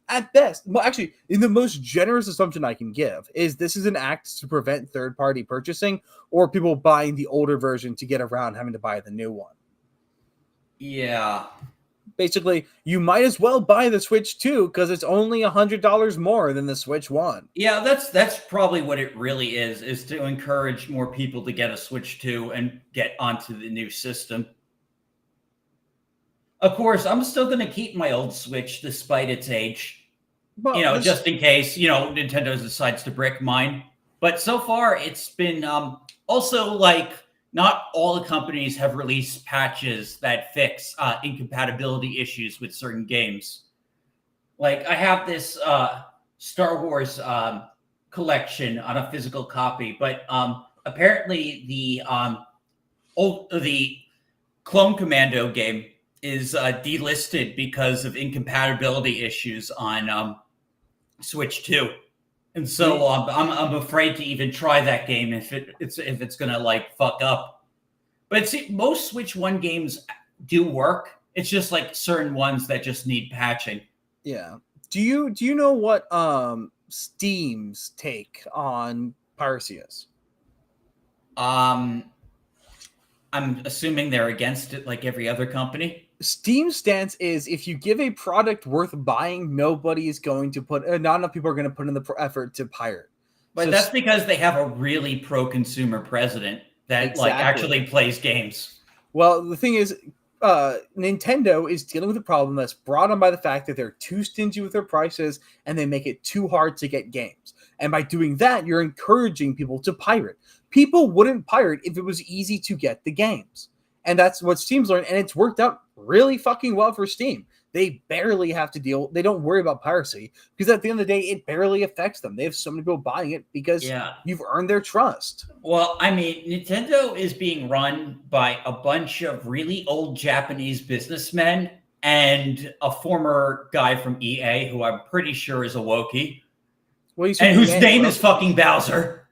At best, well, actually, in the most generous assumption I can give is this is an act to prevent third-party purchasing or people buying the older version to get around having to buy the new one. Yeah. Basically, you might as well buy the Switch 2 because it's only $100 more than the Switch 1. Yeah, that's probably what it really is to encourage more people to get a Switch 2 and get onto the new system. Of course, I'm still going to keep my old Switch despite its age, Well, just in case, Nintendo decides to brick mine. But so far, it's been also like not all the companies have released patches that fix incompatibility issues with certain games. Like I have this Star Wars collection on a physical copy, but apparently the Clone Commando game is delisted because of incompatibility issues on Switch 2. And so I'm afraid to even try that game if it's gonna like fuck up. But see, most Switch 1 games do work. It's just like certain ones that just need patching. Yeah. Do you know what Steam's take on piracy is? I'm assuming they're against it like every other company. Steam's stance is if you give a product worth buying, nobody is going to not enough people are going to put in the effort to pirate. But So that's because they have a really pro-consumer president that like actually plays games. Well, the thing is, Nintendo is dealing with a problem that's brought on by the fact that they're too stingy with their prices and they make it too hard to get games. And by doing that, you're encouraging people to pirate. People wouldn't pirate if it was easy to get the games. And that's what Steam's learned, and it's worked out really fucking well for Steam. They barely have to they don't worry about piracy because at the end of the day, it barely affects them. They have so many people buying it because you've earned their trust. Well, I mean, Nintendo is being run by a bunch of really old Japanese businessmen and a former guy from EA who I'm pretty sure is a Wookiee. And whose name is fucking Bowser.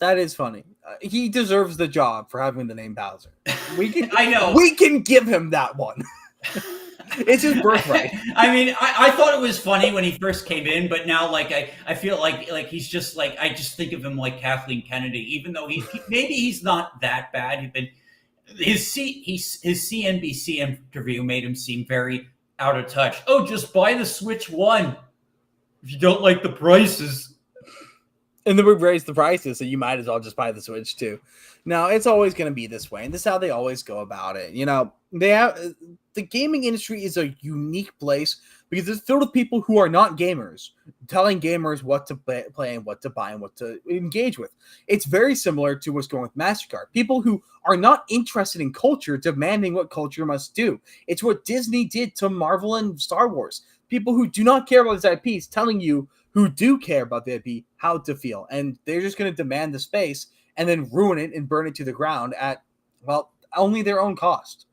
That is funny. He deserves the job for having the name Bowser. I know. We can give him that one. It's his birthright. I mean, I thought it was funny when he first came in, but now, like, I feel like he's just like, I just think of him like Kathleen Kennedy, even though maybe he's not that bad. His CNBC interview made him seem very out of touch. Oh, just buy the Switch 1 if you don't like the prices. And then we raised the prices, so you might as well just buy the Switch 2. Now, it's always going to be this way, and this is how they always go about it. You know, the gaming industry is a unique place because it's filled with people who are not gamers, telling gamers what to play and what to buy and what to engage with. It's very similar to what's going with MasterCard. People who are not interested in culture demanding what culture must do. It's what Disney did to Marvel and Star Wars. People who do not care about these IPs telling you who do care about the IP how to feel. And they're just going to demand the space and then ruin it and burn it to the ground at, well, only their own cost.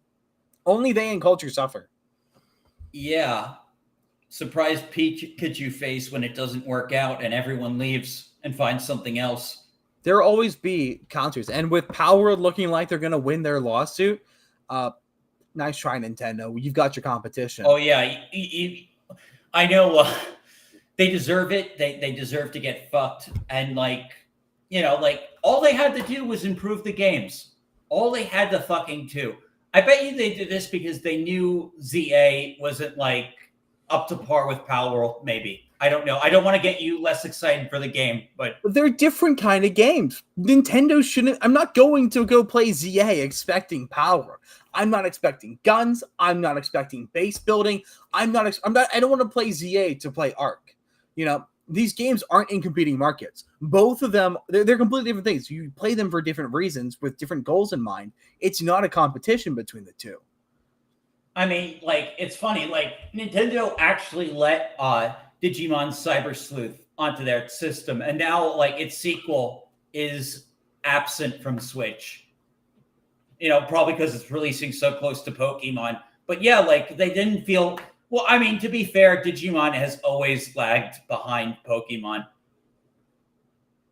Only they and culture suffer. Yeah. Surprise Pikachu face when it doesn't work out and everyone leaves and finds something else. There will always be counters. And with Power looking like they're going to win their lawsuit, nice try, Nintendo. You've got your competition. Oh, yeah. I know they deserve it. They deserve to get fucked. And, like, you know, like, all they had to do was improve the games. All they had to fucking do. I bet you they did this because they knew ZA wasn't, like, up to par with Palworld, maybe. I don't know. I don't want to get you less excited for the game, but they're different kind of games. Nintendo shouldn't. I'm not going to go play ZA expecting power. I'm not expecting guns. I'm not expecting base building. I don't want to play ZA to play Ark. You know, these games aren't in competing markets. Both of them, they're completely different things. You play them for different reasons with different goals in mind. It's not a competition between the two. I mean, like, it's funny. Like, Nintendo actually let Digimon Cyber Sleuth onto their system, and now, like, its sequel is absent from Switch. You know, probably because it's releasing so close to Pokemon. But yeah, like, they didn't feel... Well, I mean, to be fair, Digimon has always lagged behind Pokemon.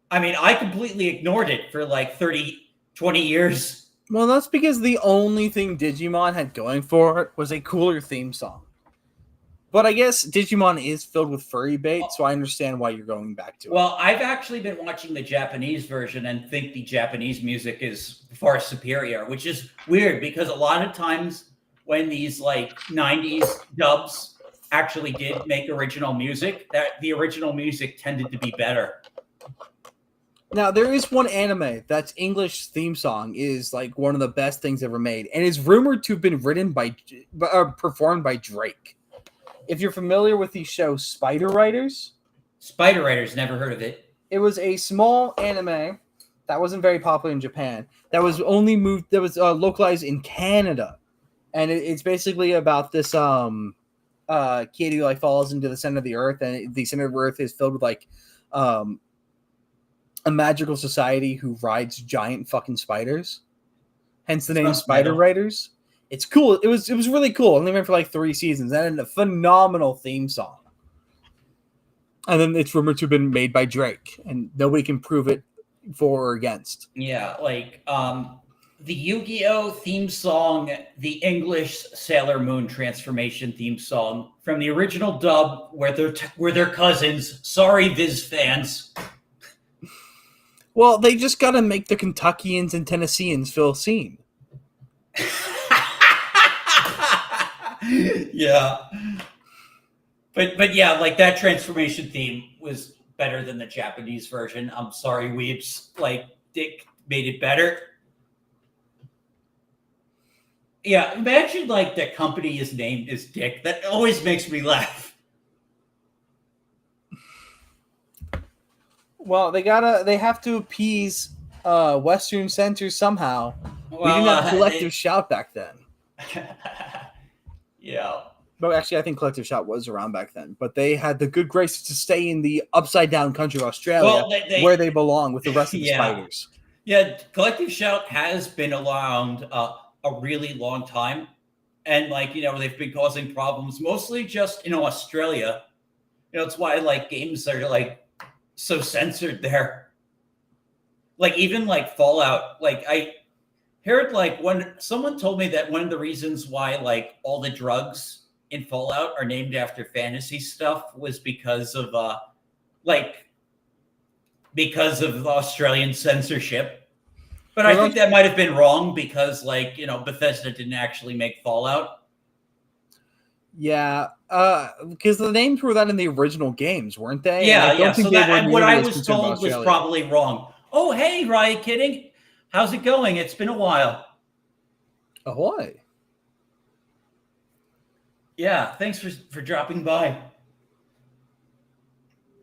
I mean, I completely ignored it for, like, 20 years. Well, that's because the only thing Digimon had going for it was a cooler theme song. But I guess Digimon is filled with furry bait, so I understand why you're going back to it. Well, I've actually been watching the Japanese version and think the Japanese music is far superior, which is weird because a lot of times when these like 90s dubs actually did make original music, that the original music tended to be better. Now, there is one anime that's English theme song is like one of the best things ever made, and is rumored to have been written performed by Drake. If you're familiar with the show Spider Riders, never heard of it. It was a small anime that wasn't very popular in Japan. That was only localized in Canada, and it's basically about this kid who like falls into the center of the earth, and the center of the earth is filled with like a magical society who rides giant fucking spiders. Hence the name Spider Riders. It's cool. It was really cool. Only ran for like 3 seasons. And a phenomenal theme song. And then it's rumored to have been made by Drake, and nobody can prove it for or against. Yeah, like the Yu-Gi-Oh theme song, the English Sailor Moon transformation theme song from the original dub, where they're cousins. Sorry, Viz fans. Well, they just got to make the Kentuckians and Tennesseans feel seen. Yeah. But yeah, like that transformation theme was better than the Japanese version. I'm sorry, weeps. Like Dick made it better. Yeah, imagine like the company is named as Dick. That always makes me laugh. Well, they have to appease Western censors somehow. We didn't have Collective Shout back then. Yeah. But actually, I think Collective Shout was around back then. But they had the good graces to stay in the upside down country of Australia, where they belong with the rest of the spiders. Yeah, Collective Shout has been around a really long time. And like, they've been causing problems mostly just in Australia. It's why like games are like so censored there. Like even like Fallout, like I heard like when someone told me that one of the reasons why like all the drugs in Fallout are named after fantasy stuff was because of Australian censorship. But I think that might have been wrong because like, Bethesda didn't actually make Fallout. Yeah, because the names were that in the original games, weren't they? Yeah. So that what I was told was probably wrong. Oh, hey, Riot Kidding. How's it going? It's been a while. Ahoy. Yeah, thanks for dropping by.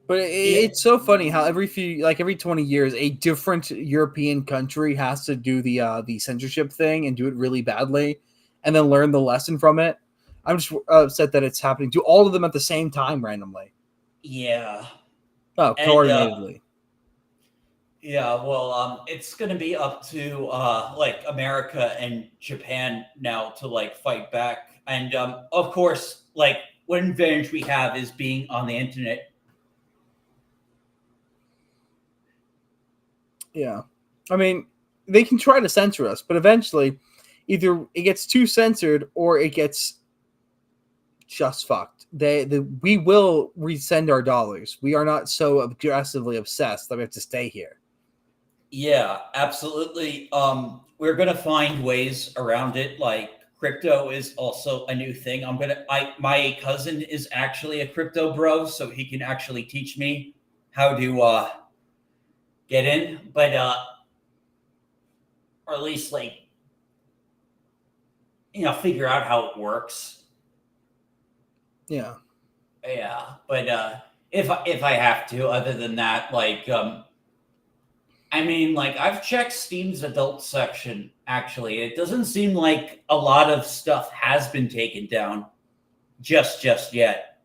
But it's so funny how every 20 years, a different European country has to do the censorship thing and do it really badly, and then learn the lesson from it. I'm just upset that it's happening to all of them at the same time randomly. Yeah. Oh, coordinatedly. Yeah, well, it's going to be up to like America and Japan now to like fight back. And of course, like one advantage we have is being on the internet. Yeah. I mean, they can try to censor us, but eventually either it gets too censored or it gets just fucked. We will resend our dollars. We are not so aggressively obsessed that we have to stay here. Yeah, absolutely. We're gonna find ways around it. Like crypto is also a new thing. My cousin is actually a crypto bro, so he can actually teach me how to get in, but or at least like figure out how it works. Yeah. Yeah, but if I have to, other than that, like I mean, like I've checked Steam's adult section. Actually, it doesn't seem like a lot of stuff has been taken down just yet.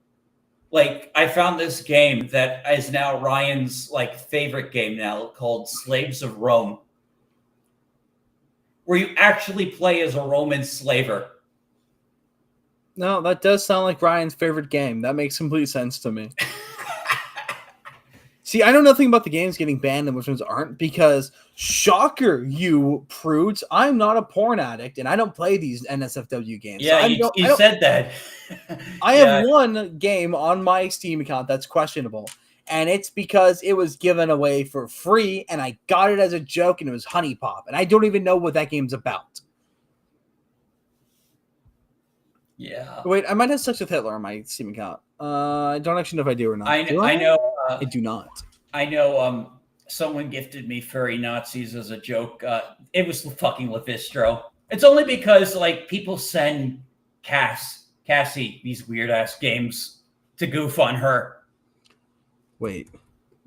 Like I found this game that is now Ryan's like favorite game now, called Slaves of Rome, where you actually play as a Roman slaver. No, that does sound like Ryan's favorite game. That makes complete sense to me. See, I know nothing about the games getting banned and which ones aren't because, shocker, you prudes, I'm not a porn addict and I don't play these NSFW games. Yeah, so you said that. I have one game on my Steam account that's questionable, and it's because it was given away for free and I got it as a joke and it was Honey Pop, and I don't even know what that game's about. Yeah. Wait, I might have sex with Hitler on my Steam account. I don't actually know if I do or not. I know. I do not. I know. Someone gifted me furry Nazis as a joke. It was fucking Levistro. It's only because like people send Cassie these weird ass games to goof on her. Wait,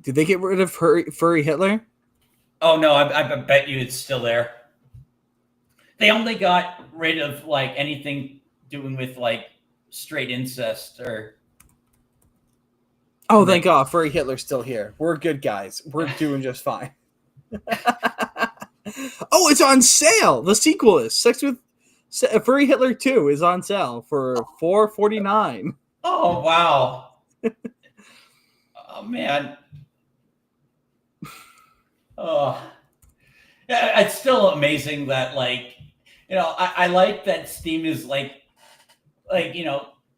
did they get rid of furry Hitler? Oh no, I bet you it's still there. They only got rid of like anything doing with like straight incest or. Oh, thank God, furry Hitler's still here. We're good guys. We're doing just fine. Oh, it's on sale. The sequel is Sex with Furry Hitler 2 is on sale for $4.49. Oh wow. Oh man. Oh, yeah, it's still amazing that I like that Steam is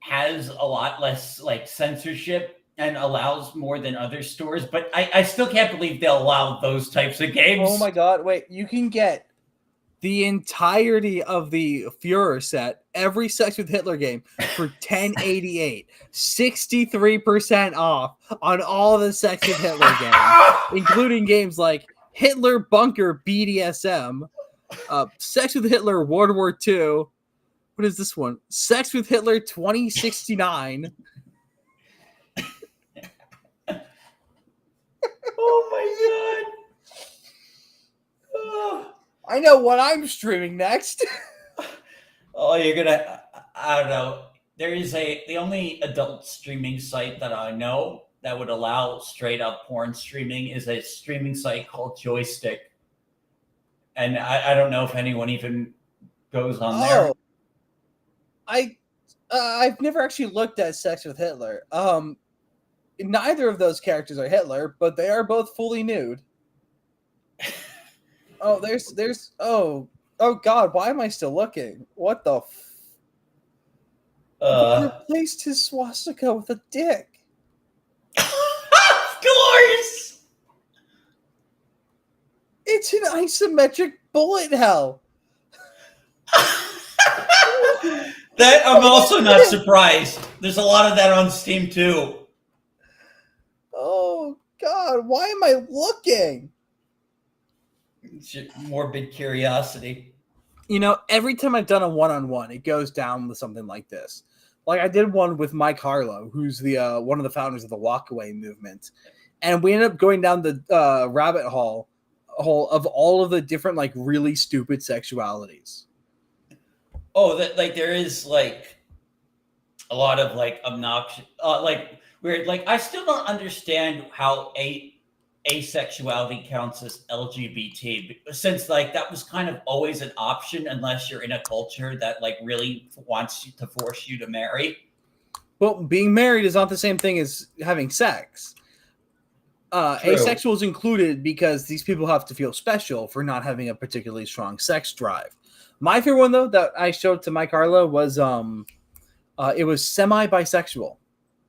has a lot less censorship and allows more than other stores, but I still can't believe they'll allow those types of games. Oh my god, wait, you can get the entirety of the Führer set, every Sex with Hitler game, for $10.88. 63% off on all the Sex with Hitler games, including games like Hitler Bunker BDSM, Sex with Hitler World War II. What is this one? Sex with Hitler 2069. Oh my god. Oh. I know what I'm streaming next. Oh, you're gonna. I don't know. There is the only adult streaming site that I know that would allow straight up porn streaming is a streaming site called Joystick, and I don't know if anyone even goes on there. I've never actually looked at Sex with Hitler. Neither of those characters are Hitler, but they are both fully nude. Oh, there's oh god, why am I still looking? What the he replaced his swastika with a dick. Glorious! It's an isometric bullet hell. That I'm also not surprised. There's a lot of that on Steam too. Oh god, why am I looking? It's just morbid curiosity. You know, every time I've done a one-on-one, it goes down with something like this. Like I did one with Mike Harlow, who's the one of the founders of the Walkaway movement, and we ended up going down the rabbit hole of all of the different really stupid sexualities. Oh, that there is a lot of obnoxious, weird. I still don't understand how asexuality counts as LGBT, since that was kind of always an option unless you're in a culture that really wants you to force you to marry. Well, being married is not the same thing as having sex. Asexual is included because these people have to feel special for not having a particularly strong sex drive. My favorite one, though, that I showed to Mike Harlow was it was semi-bisexual.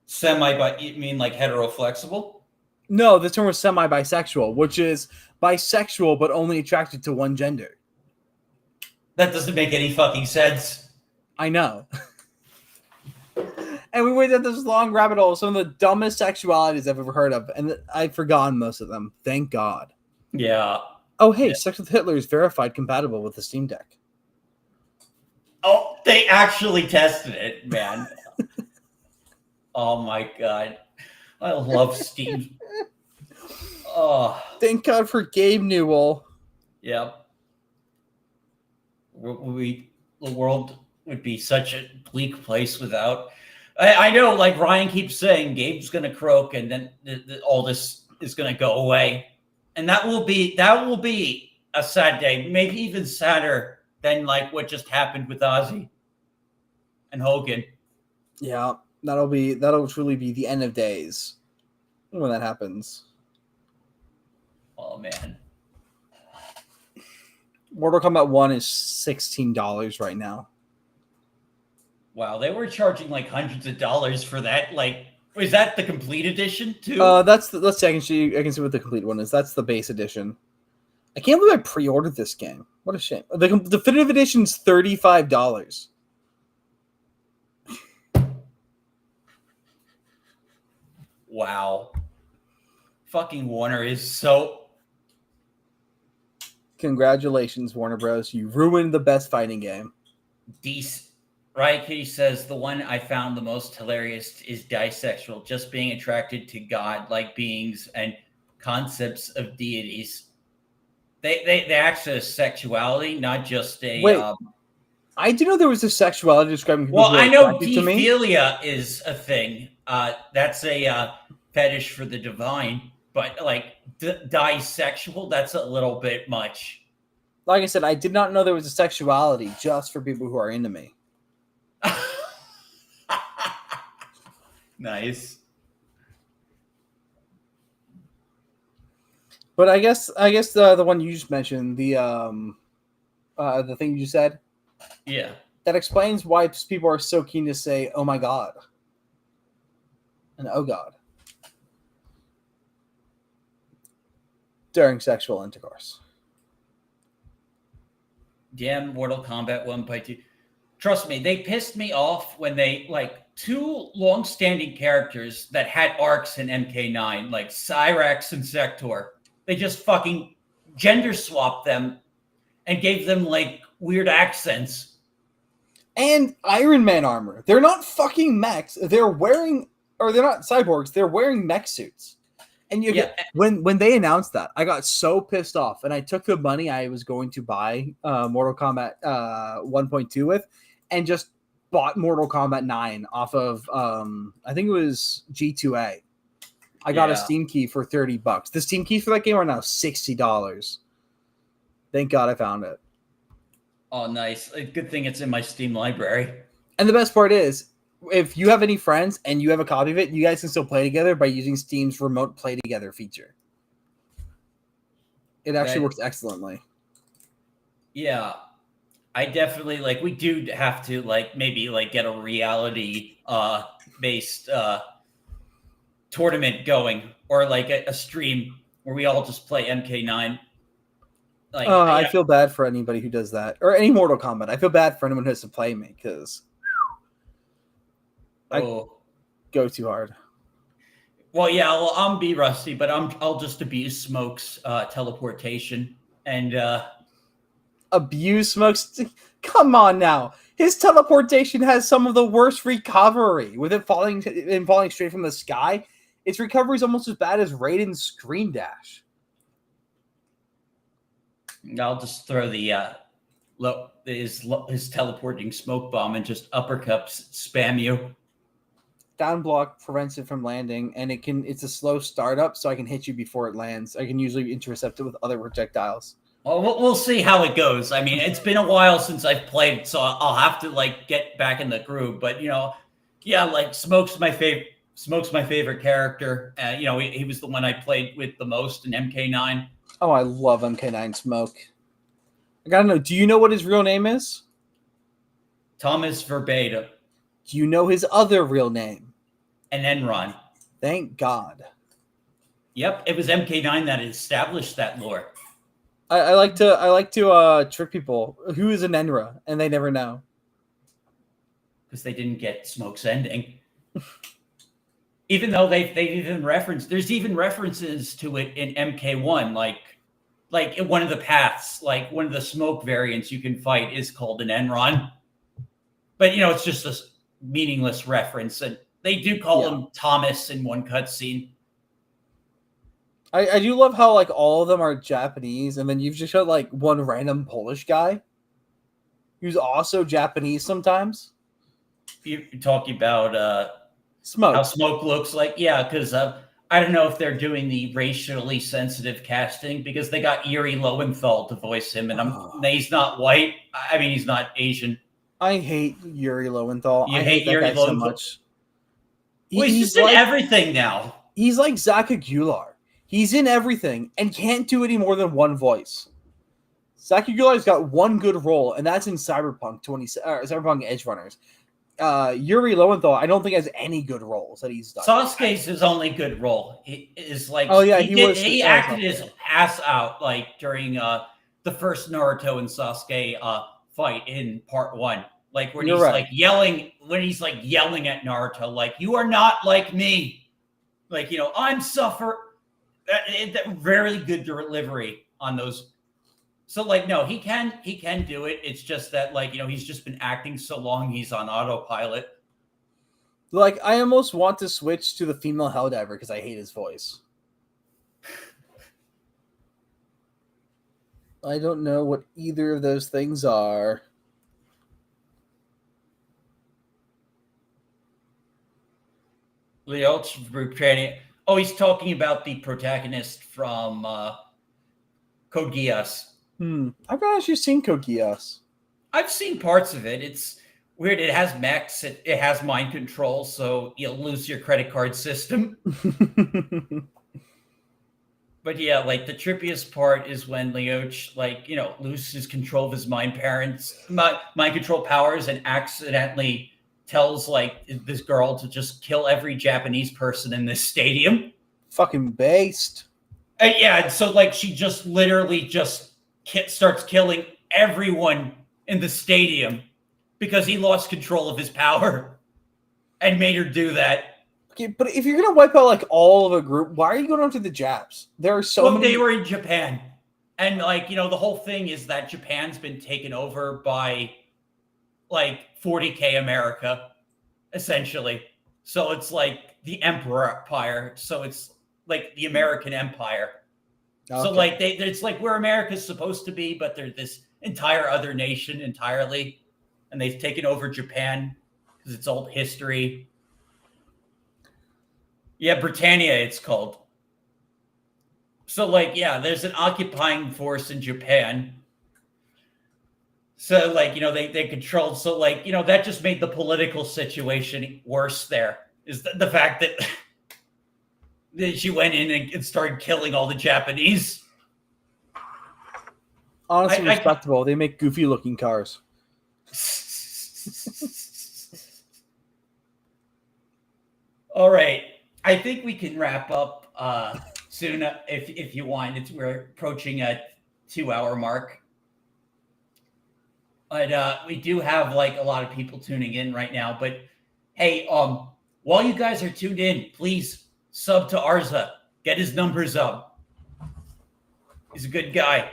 You mean heteroflexible? No, the term was semi-bisexual, which is bisexual but only attracted to one gender. That doesn't make any fucking sense. I know. And we went down this long rabbit hole, some of the dumbest sexualities I've ever heard of, and I've forgotten most of them. Thank God. Yeah. Oh, hey, Sex with Hitler is verified compatible with the Steam Deck. Oh, they actually tested it, man. Oh my god. I love Steam. Oh. Thank God for Gabe Newell. Yep. The world would be such a bleak place without. I know, Ryan keeps saying, Gabe's going to croak, and then all this is going to go away, and that will be a sad day, maybe even sadder than what just happened with Ozzy and Hogan. Yeah, that'll truly be the end of days when that happens. Oh man. Mortal Kombat 1 is $16 right now. Wow, they were charging hundreds of dollars for that. Was that the complete edition too? Let's see. I can see what the complete one is. That's the base edition. I can't believe I pre-ordered this game. What a shame. The definitive edition is $35. Wow. Fucking Warner is so. Congratulations, Warner Bros. You ruined the best fighting game. Raiki says the one I found the most hilarious is disexual, just being attracted to God-like beings and concepts of deities. They access sexuality, not just a. Wait, I do know there was a sexuality describing people. Well, I know pedophilia is a thing. That's a fetish for the divine, but disexual, that's a little bit much. Like I said, I did not know there was a sexuality just for people who are into me. Nice. But I guess the one you just mentioned, the thing you said, Yeah. that explains why people are so keen to say, "Oh my god," and "Oh god" during sexual intercourse. Damn Mortal Kombat 1.2. Trust me, they pissed me off when they, like, two long-standing characters that had arcs in MK9, like Cyrax and Sector, they just fucking gender swapped them and gave them, like, weird accents. And Iron Man armor. They're not fucking mechs. They're wearing, or they're not cyborgs. They're wearing mech suits. And you get, when they announced that, I got so pissed off, and I took the money I was going to buy Mortal Kombat 1.2 with, and just bought Mortal Kombat 9 off of I think it was G2A. I got a Steam key for $30. The Steam keys for that game are now $60. Thank God I found it. Oh, nice. Good thing it's in my Steam library. And the best part is, if you have any friends and you have a copy of it, you guys can still play together by using Steam's remote play together feature. It actually works excellently. Yeah. I definitely, like, we do have to, like, maybe, like, get a reality based tournament going, or like a stream where we all just play MK9. Like, I feel bad for anybody who does that, or any Mortal Kombat. I feel bad for anyone who has to play me, because I go too hard. Well, yeah, well, I'm be rusty, but I'll just abuse Smoke's teleportation and abuse Smokes. Come on now, his teleportation has some of the worst recovery, with it falling straight from the sky. Its recovery is almost as bad as Raiden's screen dash. I'll just throw the his teleporting smoke bomb and just uppercuts spam you. Down block prevents it from landing, and it's a slow startup, so I can hit you before it lands. I can usually intercept it with other projectiles. Well, we'll see how it goes. I mean, it's been a while since I've played, so I'll have to, like, get back in the groove. But, you know, yeah, like, Smoke's my favorite character. You know, he was the one I played with the most in MK9. Oh, I love MK9 Smoke. I gotta know, do you know what his real name is? Thomas Verbata. Do you know his other real name? And Enron. Thank God. Yep, it was MK9 that established that lore. I like to trick people. Who is an Enra? And they never know. Because they didn't get Smoke's ending. Even though they've even referenced, there's even references to it in MK1, like one of the paths, like one of the Smoke variants you can fight is called an Enron. But, you know, it's just a meaningless reference. And they do call him Thomas in one cutscene. I do love how, like, all of them are Japanese, and then you've just got, like, one random Polish guy who's also Japanese sometimes. You're talking about Smoke. how Smoke looks like? Yeah, because I don't know if they're doing the racially sensitive casting, because they got Yuri Lowenthal to voice him, and he's not white. I mean, he's not Asian. I hate Yuri Lowenthal. You I hate that Yuri guy Lowenthal so much. Well, he's just in everything now. He's like Zach Aguilar. He's in everything and can't do any more than one voice. Zach Aguilar's got one good role, and that's in Cyberpunk Edge Runners. Yuri Lowenthal, I don't think has any good roles that he's done. Sasuke's his only good role. He is like, he acted his ass out, like, during the first Naruto and Sasuke fight in part 1. Like, when he's like yelling at Naruto, like, you are not like me. Like, you know, I'm suffer. That very good delivery on those. So, like, no, he can do it. It's just that, like, you know, he's just been acting so long, he's on autopilot. Like, I almost want to switch to the female Helldiver because I hate his voice. I don't know what either of those things are. Oh, he's talking about the protagonist from Code Geass. I've not actually seen Code Geass. I've seen parts of it. It's weird. It has mechs. It has mind control, so you'll lose your credit card system. But yeah, like the trippiest part is when Leoch, like, loses control of his mind control powers and accidentally tells like this girl to just kill every Japanese person in this stadium. Fucking based. Yeah, and so like she just literally just starts killing everyone in the stadium because he lost control of his power and made her do that. Okay, but if you're gonna wipe out like all of a group, why are you going after the Japs? There are so many. They were in Japan, and like the whole thing is that Japan's been taken over by like 40K America, essentially. So it's like the Emperor Empire. So it's like the American Empire. Okay. So like it's like where America's supposed to be, but they're this entire other nation entirely, and they've taken over Japan because it's old history. Yeah, Britannia, it's called. So, like, yeah, there's an occupying force in Japan. So, like, they controlled. So, like, that just made the political situation worse there. Is the fact that, that she went in and started killing all the Japanese. Honestly, respectable. They make goofy looking cars. All right. I think we can wrap up soon if you want. We're approaching a 2-hour mark. But we do have like a lot of people tuning in right now. But hey, while you guys are tuned in, please sub to Araza. Get his numbers up. He's a good guy.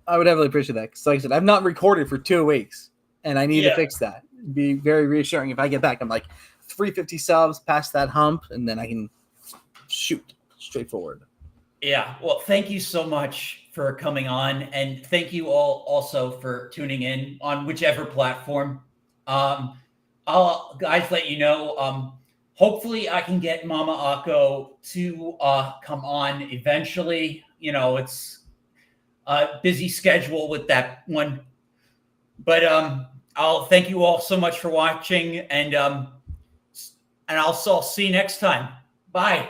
I would heavily appreciate that. Because like I said, I've not recorded for 2 weeks. And I need to fix that. It'd be very reassuring if I get back. I'm like 350 subs past that hump, and then I can shoot straight forward. Yeah. Well, thank you so much for coming on. And thank you all also for tuning in on whichever platform. I'll guys let you know. Hopefully I can get Mama Akko to come on eventually. It's a busy schedule with that one. But I'll thank you all so much for watching, and I'll see you next time. Bye.